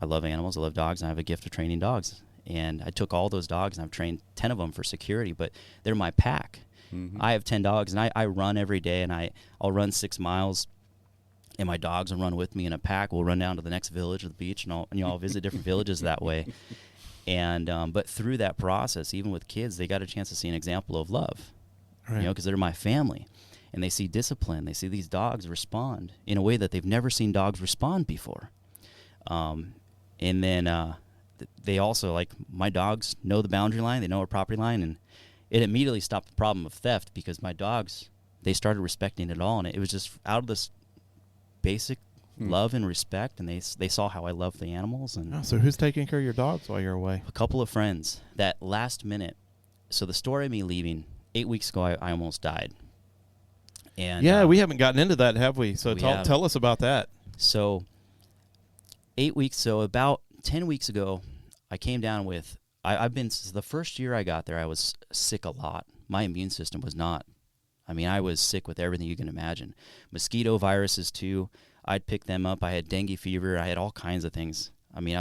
love animals, I love dogs, and I have a gift of training dogs. And I took all those dogs, and I've trained 10 of them for security, but they're my pack. Mm-hmm. I have 10 dogs, and I run every day, and I'll run 6 miles, and my dogs will run with me in a pack. We'll run down to the next village or the beach, and I'll visit different villages that way. And but through that process, even with kids, they got a chance to see an example of love, Right. because they're my family, and they see discipline. They see these dogs respond in a way that they've never seen dogs respond before. And then they also, like, my dogs know the boundary line, they know our property line, and it immediately stopped the problem of theft, because my dogs, they started respecting it all, and it was just out of this basic love and respect, and they saw how I love the animals. And Oh, so who's taking care of your dogs while you're away? a couple of friends that last minute. So the story of me leaving, 8 weeks ago, I almost died. And Yeah, we haven't gotten into that, have we? So we tell have. tell us about that. So about 10 weeks ago, I came down with, I've been, the first year I got there, I was sick a lot. My immune system was not. I mean, I was sick with everything you can imagine. Mosquito viruses, too. I'd pick them up. I had dengue fever. I had all kinds of things. I mean,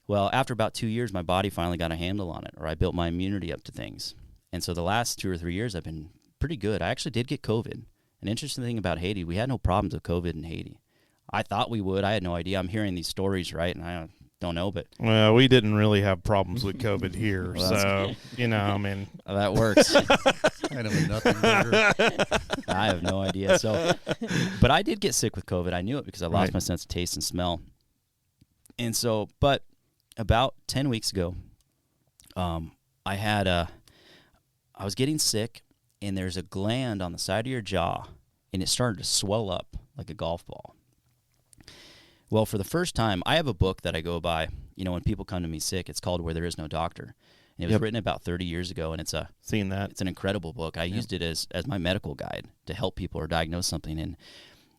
well, after about 2 years, my body finally got a handle on it, or I built my immunity up to things. And so the last 2 or 3 years, I've been pretty good. I actually did get COVID. An interesting thing about Haiti, we had no problems with COVID in Haiti. I thought we would. I had no idea. I'm hearing these stories, right? And I don't know, but Well, we didn't really have problems with COVID here, Well, that's so I mean, that works. Kind of a nothing burger. I have no idea. So, but I did get sick with COVID. I knew it because I lost Right. my sense of taste and smell. And so, but about 10 weeks ago, I was getting sick, and there's a gland on the side of your jaw, and it started to swell up like a golf ball. Well, for the first time, I have a book that I go by, when people come to me sick. It's called Where There Is No Doctor. And it was Yep. written about 30 years ago, and it's seen that. an incredible book. I used it as my medical guide to help people or diagnose something.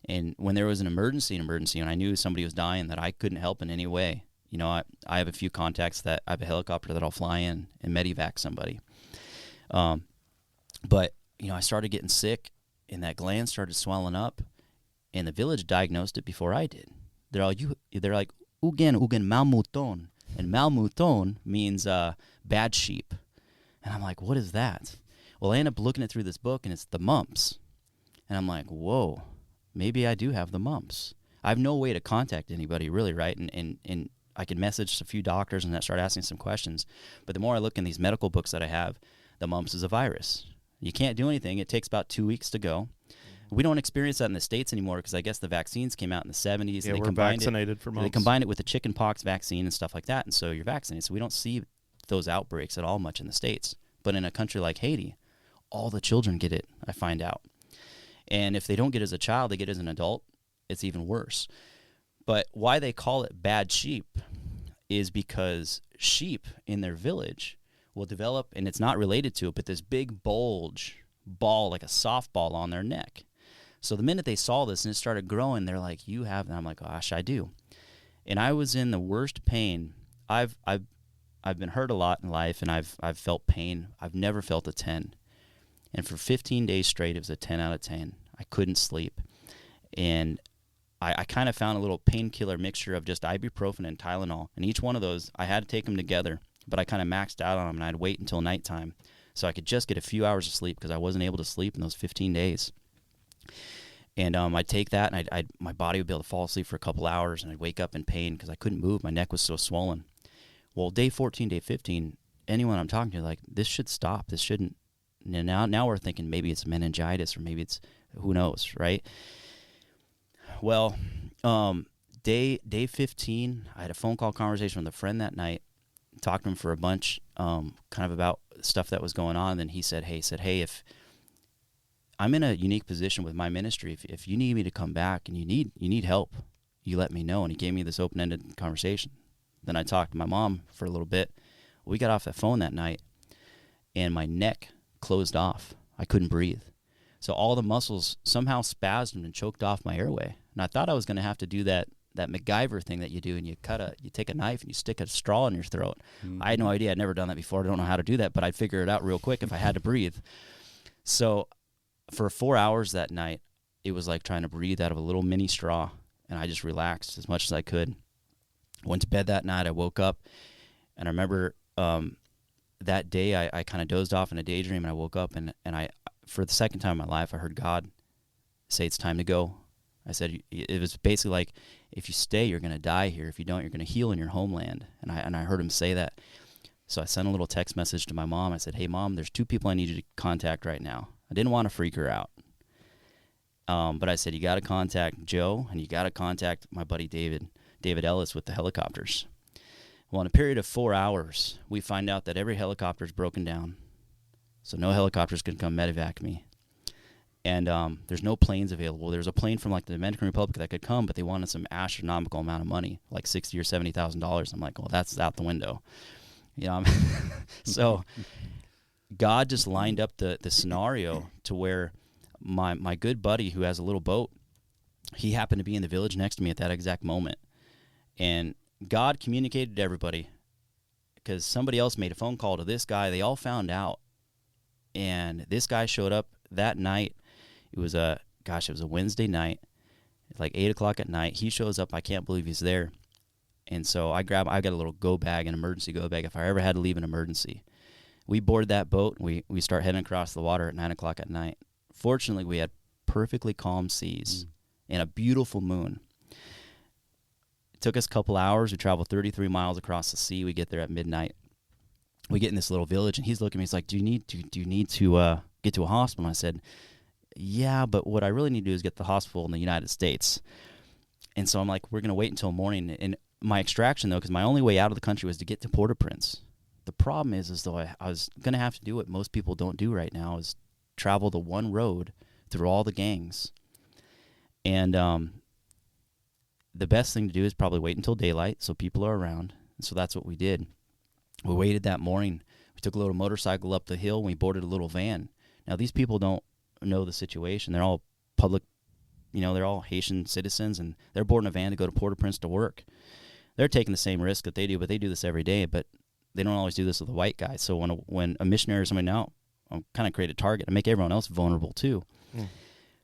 And when there was an emergency, and I knew somebody was dying that I couldn't help in any way, I have a few contacts that I have a helicopter that I'll fly in and medevac somebody. But, I started getting sick, and that gland started swelling up, and the village diagnosed it before I did. They're like, ugen malmouton. And malmouton means bad sheep. And I'm like, what is that? Well, I end up looking it through this book, and it's the mumps. And I'm like, whoa, maybe I do have the mumps. I have no way to contact anybody, really, right? And I can message a few doctors and start asking some questions. But the more I look in these medical books that I have, the mumps is a virus. You can't do anything. It takes about 2 weeks to go. We don't experience that in the States anymore because I guess the vaccines came out in the 70s. Yeah, and we're vaccinated for They mumps. combined it with the chicken pox vaccine and stuff like that, and so you're vaccinated. So we don't see those outbreaks at all much in the States. But in a country like Haiti, all the children get it, I find out. And if they don't get it as a child, they get it as an adult, it's even worse. But why they call it bad sheep is because sheep in their village will develop, and it's not related to it, but this big bulge ball, like a softball on their neck. So the minute they saw this and it started growing, they're like, you have, and I'm like, gosh, I do. And I was in the worst pain. I've been hurt a lot in life, and I've felt pain. I've never felt a 10. And for 15 days straight, it was a 10 out of 10. I couldn't sleep. And I kind of found a little painkiller mixture of just ibuprofen and Tylenol. And each one of those, I had to take them together, but I kind of maxed out on them, and I'd wait until nighttime so I could just get a few hours of sleep because I wasn't able to sleep in those 15 days. And I'd take that, and my body would be able to fall asleep for a couple hours, and I'd wake up in pain because I couldn't move. My neck was so swollen. Well, day 14, day 15, anyone I'm talking to, like, this should stop. This shouldn't. Now we're thinking maybe it's meningitis, or maybe it's, who knows, right? Well, day 15, I had a phone call conversation with a friend that night, talked to him for a bunch, kind of about stuff that was going on. And then he said, hey, if I'm in a unique position with my ministry, if you need me to come back and you need help, you let me know. And he gave me this open-ended conversation. Then I talked to my mom for a little bit. We got off that phone that night, and my neck closed off. I couldn't breathe. So all the muscles somehow spasmed and choked off my airway. And I thought I was going to have to do that MacGyver thing that you do, and you take a knife and you stick a straw in your throat. Mm-hmm. I had no idea. I'd never done that before. I don't know how to do that, but I'd figure it out real quick if I had to breathe. So for 4 hours that night, it was like trying to breathe out of a little mini straw, and I just relaxed as much as I could. Went to bed that night. I woke up, and I remember that day I kind of dozed off in a daydream, and I woke up, and I, for the second time in my life, I heard God say, it's time to go. I said, it was basically like, if you stay, you're going to die here. If you don't, you're going to heal in your homeland. And I heard him say that. So I sent a little text message to my mom. I said, hey, Mom, there's 2 people I need you to contact right now. I didn't want to freak her out. But I said, you got to contact Joe, and you got to contact my buddy David Ellis with the helicopters. Well, in a period of 4 hours, we find out that every helicopter's broken down. So no helicopters can come medevac me. And there's no planes available. There's a plane from like the Dominican Republic that could come, but they wanted some astronomical amount of money, like $60,000 or $70,000. I'm like, well, that's out the window. You know, so God just lined up the scenario to where my good buddy who has a little boat, he happened to be in the village next to me at that exact moment. And God communicated to everybody because somebody else made a phone call to this guy. They all found out. And this guy showed up that night. It was a Wednesday night, like 8 o'clock at night. He shows up. I can't believe he's there. And so I got a little go bag, an emergency go bag, if I ever had to leave an emergency. We board that boat, and we start heading across the water at 9 o'clock at night. Fortunately, we had perfectly calm seas and a beautiful moon. It took us a couple hours. We traveled 33 miles across the sea. We get there at midnight. We get in this little village, and he's looking at me. He's like, do you need to get to a hospital? And I said, yeah, but what I really need to do is get to the hospital in the United States. And so I'm like, we're going to wait until morning. And my extraction, though, because my only way out of the country was to get to Port-au-Prince. The problem is though I was going to have to do what most people don't do right now, is travel the one road through all the gangs. And the best thing to do is probably wait until daylight so people are around. And so that's what we did. We waited that morning. We took a little motorcycle up the hill, and we boarded a little van. Now, these people don't know the situation. They're all public, they're all Haitian citizens, and they're boarding a van to go to Port-au-Prince to work. They're taking the same risk that they do, but they do this every day, but they don't always do this with a white guy. So when a missionary is coming out, I'm kind of create a target and make everyone else vulnerable too.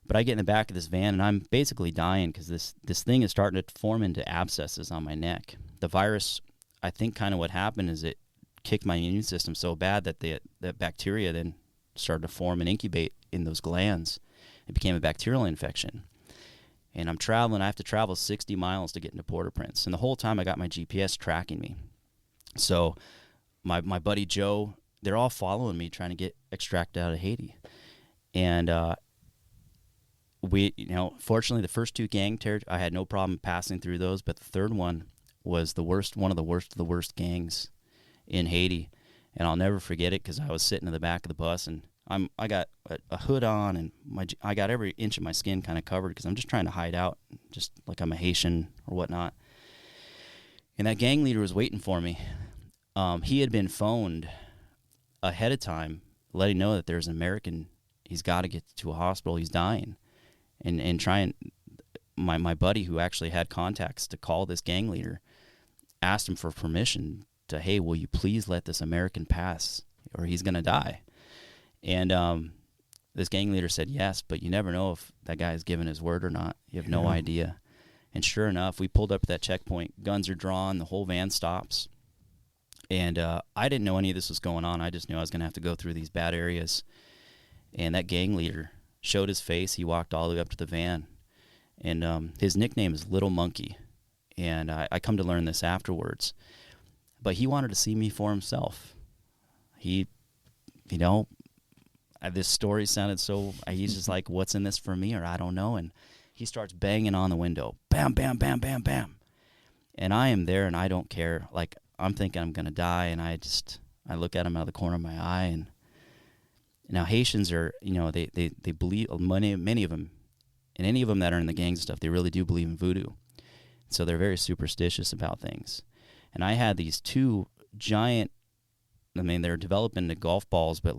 But I get in the back of this van, and I'm basically dying because this thing is starting to form into abscesses on my neck. The virus, I think kind of what happened is it kicked my immune system so bad that that bacteria then started to form and incubate in those glands. It became a bacterial infection. And I'm traveling. I have to travel 60 miles to get into Port-au-Prince. And the whole time I got my GPS tracking me. So my buddy Joe, they're all following me trying to get extracted out of Haiti. And fortunately the first 2 gang territories, I had no problem passing through those, but the third one was one of the worst gangs in Haiti. And I'll never forget it because I was sitting in the back of the bus, and I got a hood on, and I got every inch of my skin kind of covered because I'm just trying to hide out, just like I'm a Haitian or whatnot. And that gang leader was waiting for me. He had been phoned ahead of time, letting know that there's an American. He's got to get to a hospital. He's dying, and trying. My buddy, who actually had contacts to call this gang leader, asked him for permission to, hey, will you please let this American pass, or he's gonna die. And this gang leader said yes, but you never know if that guy has given his word or not. You have no idea. And sure enough, we pulled up at that checkpoint. Guns are drawn. The whole van stops. And I didn't know any of this was going on. I just knew I was going to have to go through these bad areas. And that gang leader showed his face. He walked all the way up to the van. And his nickname is Little Monkey. And I come to learn this afterwards. But he wanted to see me for himself. He, this story sounded so, he's just like, what's in this for me, or I don't know. And he starts banging on the window. Bam, bam, bam, bam, bam. And I am there, and I don't care. Like, I'm thinking I'm going to die, and I look at him out of the corner of my eye. And now Haitians are, they believe, many of them, and any of them that are in the gangs and stuff, they really do believe in voodoo. So they're very superstitious about things. And I had these two giant, they're developing into golf balls, but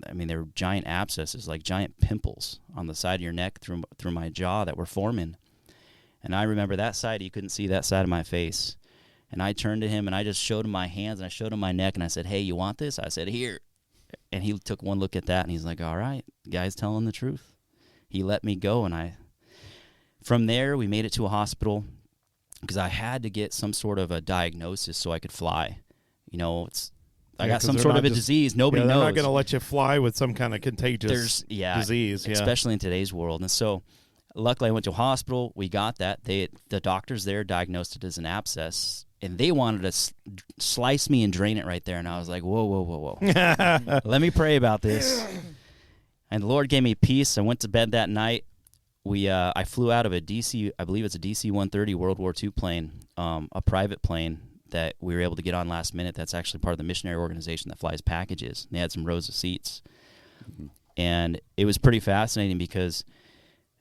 they're giant abscesses, like giant pimples on the side of your neck through my jaw that were forming. And I remember that side, he couldn't see that side of my face. And I turned to him, and I just showed him my hands, and I showed him my neck, and I said, hey, you want this? I said, here. And he took one look at that, and he's like, all right, the guy's telling the truth. He let me go, and from there, we made it to a hospital because I had to get some sort of a diagnosis so I could fly. I got some sort of a disease. Nobody knows. They're not going to let you fly with some kind of contagious disease. Especially in today's world. And so luckily I went to a hospital. We got that. The doctors there diagnosed it as an abscess, and they wanted to slice me and drain it right there. And I was like, whoa, whoa, whoa, whoa. Let me pray about this. And the Lord gave me peace. I went to bed that night. I flew out of a DC, I believe it's a DC-130 World War II plane, a private plane that we were able to get on last minute. That's actually part of the missionary organization that flies packages. They had some rows of seats. Mm-hmm. And it was pretty fascinating because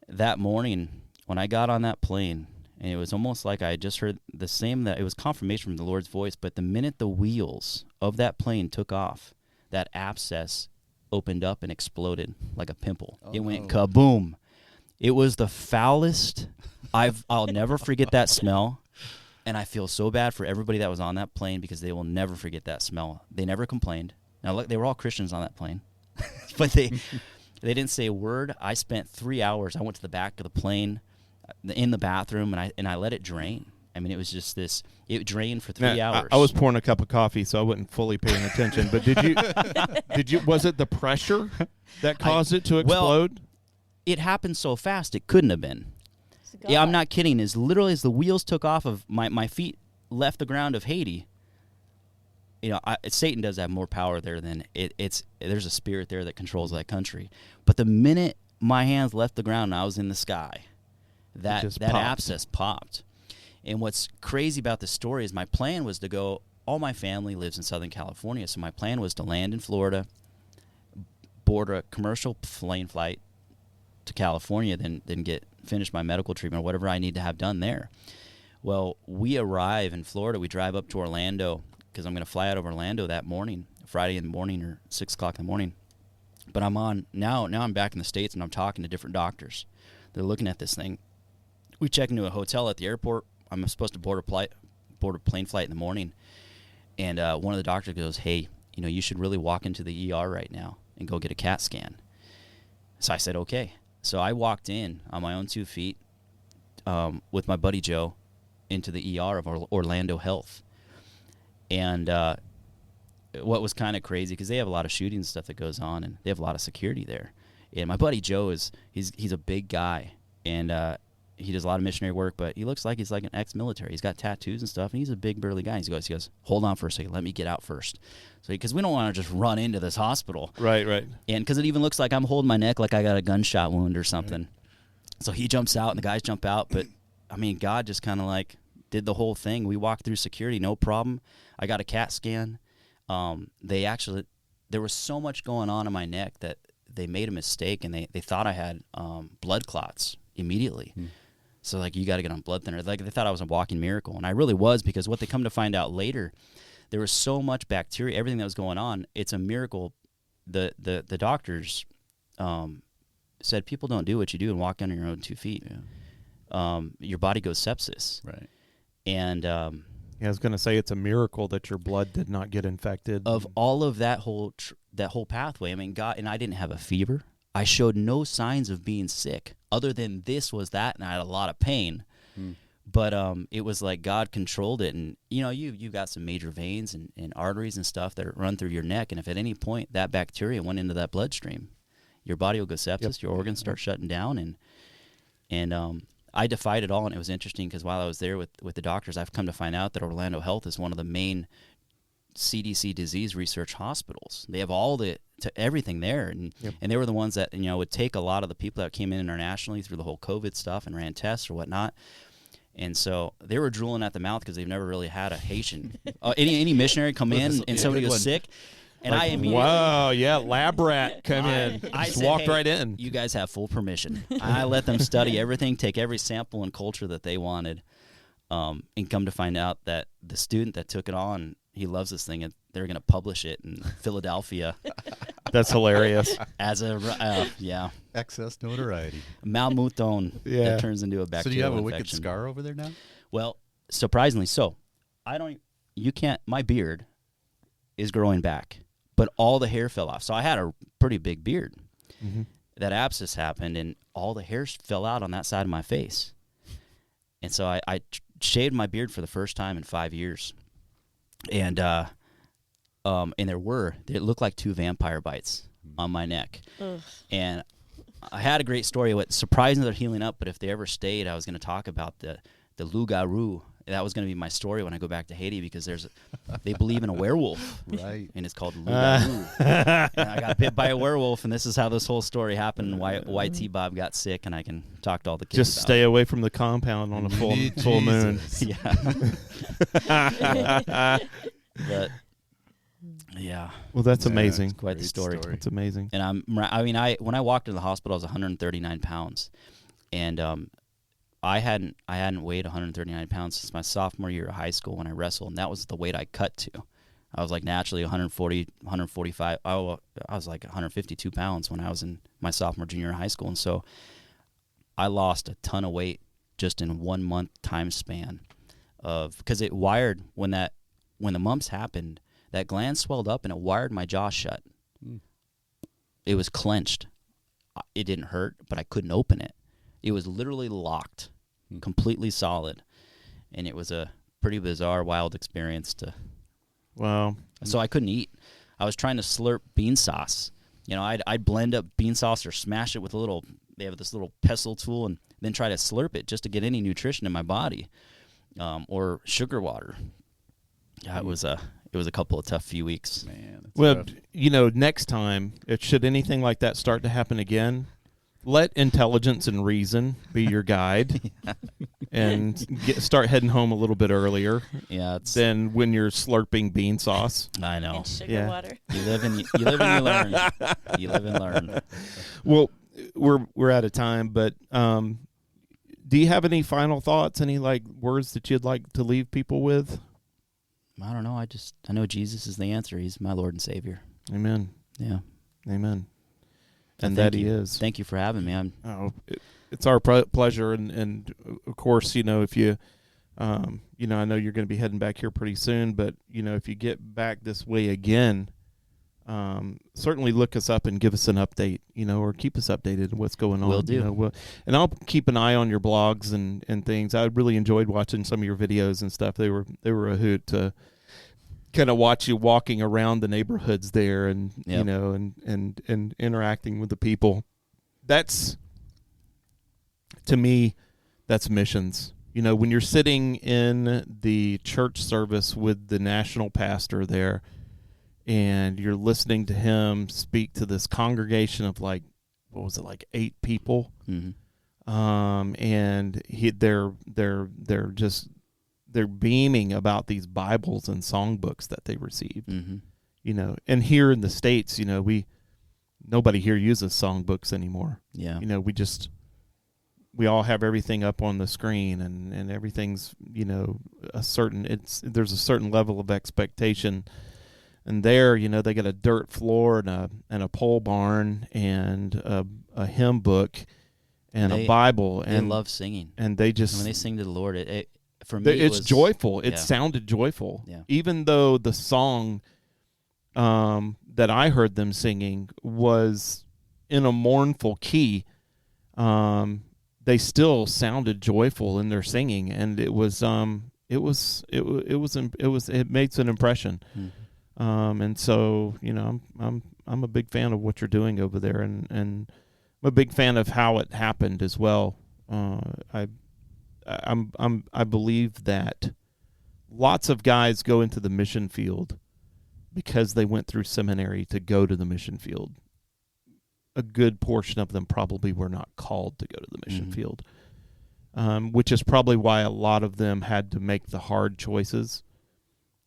that morning when I got on that plane, and it was almost like I just heard the same, that it was confirmation from the Lord's voice, but the minute the wheels of that plane took off, that abscess opened up and exploded like a pimple. It went kaboom. It was the foulest. I'll never forget that smell. And I feel so bad for everybody that was on that plane because they will never forget that smell. They never complained. Now, look, they were all Christians on that plane. But they didn't say a word. I spent 3 hours. I went to the back of the plane in the bathroom, and I let it drain. It was just this. It drained for 3 hours. I was pouring a cup of coffee, so I wasn't fully paying attention. But did you? Was it the pressure that caused it to explode? Well, it happened so fast, it couldn't have been. Yeah, I'm not kidding. As literally as the wheels took off of my feet left the ground of Haiti, Satan does have more power there than there's a spirit there that controls that country. But the minute my hands left the ground and I was in the sky, that abscess popped. And what's crazy about this story is my plan was to go, all my family lives in Southern California, so my plan was to land in Florida, board a commercial plane flight to California, then finish my medical treatment or whatever I need to have done there. Well, we arrive in Florida. We drive up to Orlando because I'm going to fly out of Orlando that morning, Friday in the morning or 6 o'clock in the morning. But I'm back in the States, and I'm talking to different doctors. They're looking at this thing. We check into a hotel at the airport. I'm supposed to board a plane flight in the morning. And one of the doctors goes, hey, you should really walk into the ER right now and go get a CAT scan. So I said, okay. So I walked in on my own 2 feet with my buddy Joe into the ER of Orlando Health. And what was kind of crazy, because they have a lot of shooting and stuff that goes on, and they have a lot of security there. And my buddy Joe he's a big guy, and he does a lot of missionary work, but he looks like he's like an ex-military. He's got tattoos and stuff, and he's a big burly guy. He goes, hold on for a second, let me get out first. So because we don't want to just run into this hospital. Right. And because it even looks like I'm holding my neck like I got a gunshot wound or something. Right. So he jumps out, and the guys jump out, but God just kind of did the whole thing. We walked through security, no problem. I got a CAT scan. They actually there was so much going on in my neck that they made a mistake, and they thought I had blood clots immediately. So, like, you got to get on blood thinner. Like, they thought I was a walking miracle, and I really was, because what they come to find out later, there was so much bacteria, everything that was going on. It's a miracle. The doctors said people don't do what you do and walk on your own 2 feet. Yeah. Your body goes sepsis. Right. And yeah, I was going to say it's a miracle that your blood did not get infected. Of all of that whole pathway, I mean, God, and I didn't have a fever. I showed no signs of being sick, other than this was that, and I had a lot of pain. But it was like God controlled it, and you've got some major veins and arteries and stuff that run through your neck, and if at any point that bacteria went into that bloodstream, your body will go sepsis, your organs start shutting down, and I defied it all, and it was interesting because while I was there with the doctors, I've come to find out that Orlando Health is one of the main CDC disease research hospitals. They have all everything there, and they were the ones that would take a lot of the people that came in internationally through the whole COVID stuff and ran tests or whatnot. And so they were drooling at the mouth because they've never really had a Haitian, any missionary come in and somebody was sick. And I immediately, wow, yeah, lab rat come in. I just said, walked hey, right in. You guys have full permission. I let them study everything, take every sample and culture that they wanted, and come to find out that the student that took it on, he loves this thing, and they're going to publish it in Philadelphia. That's hilarious. As a Excess notoriety. Malmouton that turns into a bacterial So do you have a infection. wicked scar over there now? Well, surprisingly so. My beard is growing back, but all the hair fell off. So I had a pretty big beard. That abscess happened, and all the hair fell out on that side of my face. And so I shaved my beard for the first time in 5 years. And it looked like 2 vampire bites on my neck. And I had a great story. Surprisingly, they're healing up, but if they ever stayed, I was going to talk about the loup-garou. That was going to be my story when I go back to Haiti, because they believe in a werewolf. Right. And it's called loup-garou. And I got bit by a werewolf, and this is how this whole story happened, and why T-Bob got sick, and I can talk to all the kids Just about stay it. away from the compound on a full moon. Yeah. But yeah. Well, that's amazing. It's quite the story. It's amazing. And when I walked into the hospital, I was 139 pounds, and I hadn't weighed 139 pounds since my sophomore year of high school when I wrestled, and that was the weight I cut to. I was like naturally 140, 145. I was like 152 pounds when I was in my sophomore, junior year of high school, and so I lost a ton of weight just in 1 month time span because it wired when the mumps happened. That gland swelled up and it wired my jaw shut. It was clenched. It didn't hurt, but I couldn't open it. It was literally locked, completely solid. And it was a pretty bizarre, wild experience Wow. So I couldn't eat. I was trying to slurp bean sauce. I'd blend up bean sauce or smash it with they have this little pestle tool, and then try to slurp it just to get any nutrition in my body, or sugar water. It was a couple of tough few weeks. Man, well, next time, should anything like that start to happen again, let intelligence and reason be your guide, and start heading home a little bit earlier. Yeah, than when you're slurping bean sauce. I know. And sugar water. You live and you learn. You live and learn. Well, we're out of time, but do you have any final thoughts? Any words that you'd like to leave people with? I don't know. I know Jesus is the answer. He's my Lord and Savior. Amen. Yeah. Amen. And that He is. Thank you for having me. It's our pleasure, and of course, if you, I know you're going to be heading back here pretty soon, but if you get back this way again, certainly look us up and give us an update, or keep us updated on what's going on. Will do. And I'll keep an eye on your blogs and things. I really enjoyed watching some of your videos and stuff. They were a hoot to kind of watch you walking around the neighborhoods there, and and interacting with the people. That's, to me, that's missions. When you're sitting in the church service with the national pastor there, and you're listening to him speak to this congregation of 8 people, and they're beaming about these Bibles and songbooks that they received. and here in the States, nobody here uses songbooks anymore. Yeah. We all have everything up on the screen, and everything's, there's a certain level of expectation. And there, they got a dirt floor and a pole barn and a hymn book and a Bible. They and love singing. And they just... when they sing to the Lord, for me, it's joyful. It yeah. sounded joyful. Yeah. Even though the song that I heard them singing was in a mournful key, they still sounded joyful in their singing, and it makes an impression. Mm-hmm. And so, I'm a big fan of what you're doing over there, and I'm a big fan of how it happened as well. I believe that lots of guys go into the mission field because they went through seminary to go to the mission field. A good portion of them probably were not called to go to the mission Mm-hmm. field, which is probably why a lot of them had to make the hard choices,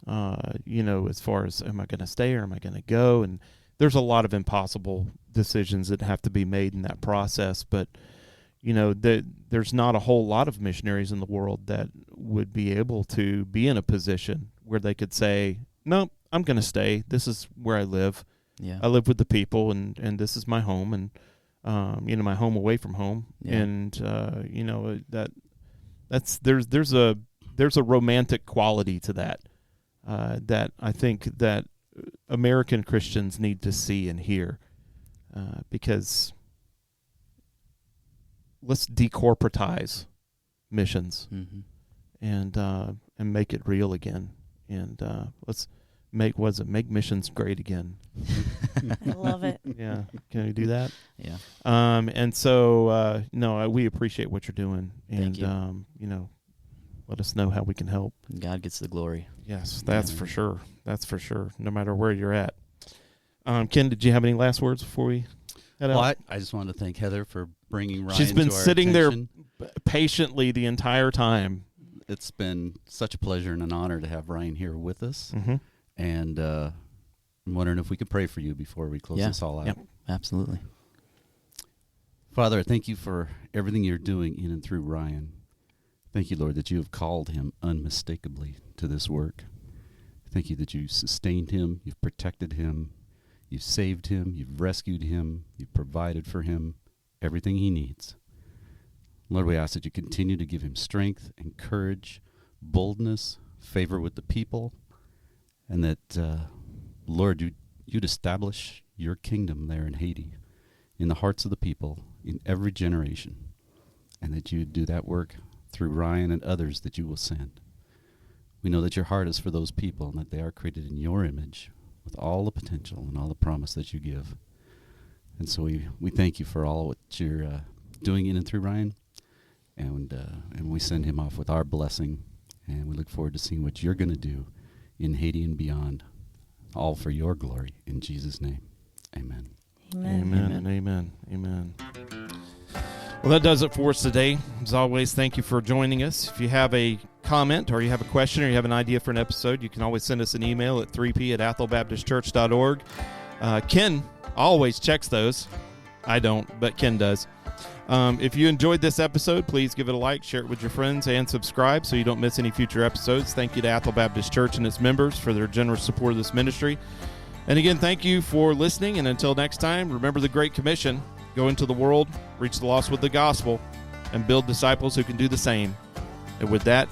as far as, am I going to stay or am I going to go? And there's a lot of impossible decisions that have to be made in that process. But, there's not a whole lot of missionaries in the world that would be able to be in a position where they could say, no, I'm going to stay. This is where I live. Yeah. I live with the people, and this is my home, and my home away from home. Yeah. And there's a romantic quality to that that I think that American Christians need to see and hear, because let's decorporatize missions Mm-hmm. and make it real again, and let's make missions great again. I love it. Yeah, can we do that? Yeah. And so we appreciate what you're doing, and Thank you. Let us know how we can help. God gets the glory. Yes, that's for sure. That's for sure. No matter where you're at. Ken, did you have any last words before we head out? Well, I just wanted to thank Heather for bringing Ryan. She's been to our sitting attention. there patiently the entire time. It's been such a pleasure and an honor to have Ryan here with us. Mm-hmm. And I'm wondering if we could pray for you before we close this all out. Yep. Absolutely. Father, I thank you for everything you're doing in and through Ryan. Thank you, Lord, that you have called him unmistakably to this work. Thank you that you sustained him, you've protected him, you've saved him, you've rescued him, you've provided for him everything he needs. Lord, we ask that you continue to give him strength and courage, boldness, favor with the people, and that, Lord, you'd establish your kingdom there in Haiti, in the hearts of the people, in every generation, and that you'd do that work through Ryan and others that you will send. We know that your heart is for those people and that they are created in your image with all the potential and all the promise that you give. And so we thank you for all what you're doing in and through Ryan, and we send him off with our blessing, and we look forward to seeing what you're going to do in Haiti and beyond, all for your glory. In Jesus' name, amen. Amen. Amen and amen. Amen. Well, that does it for us today. As always, thank you for joining us. If you have a comment or you have a question or you have an idea for an episode, you can always send us an email at 3p@athelbaptistchurch.org. Ken always checks those. I don't, but Ken does. If you enjoyed this episode, please give it a like, share it with your friends, and subscribe so you don't miss any future episodes. Thank you to Athel Baptist Church and its members for their generous support of this ministry. And again, thank you for listening, and until next time, remember the Great Commission. Go into the world, reach the lost with the gospel, and build disciples who can do the same. And with that,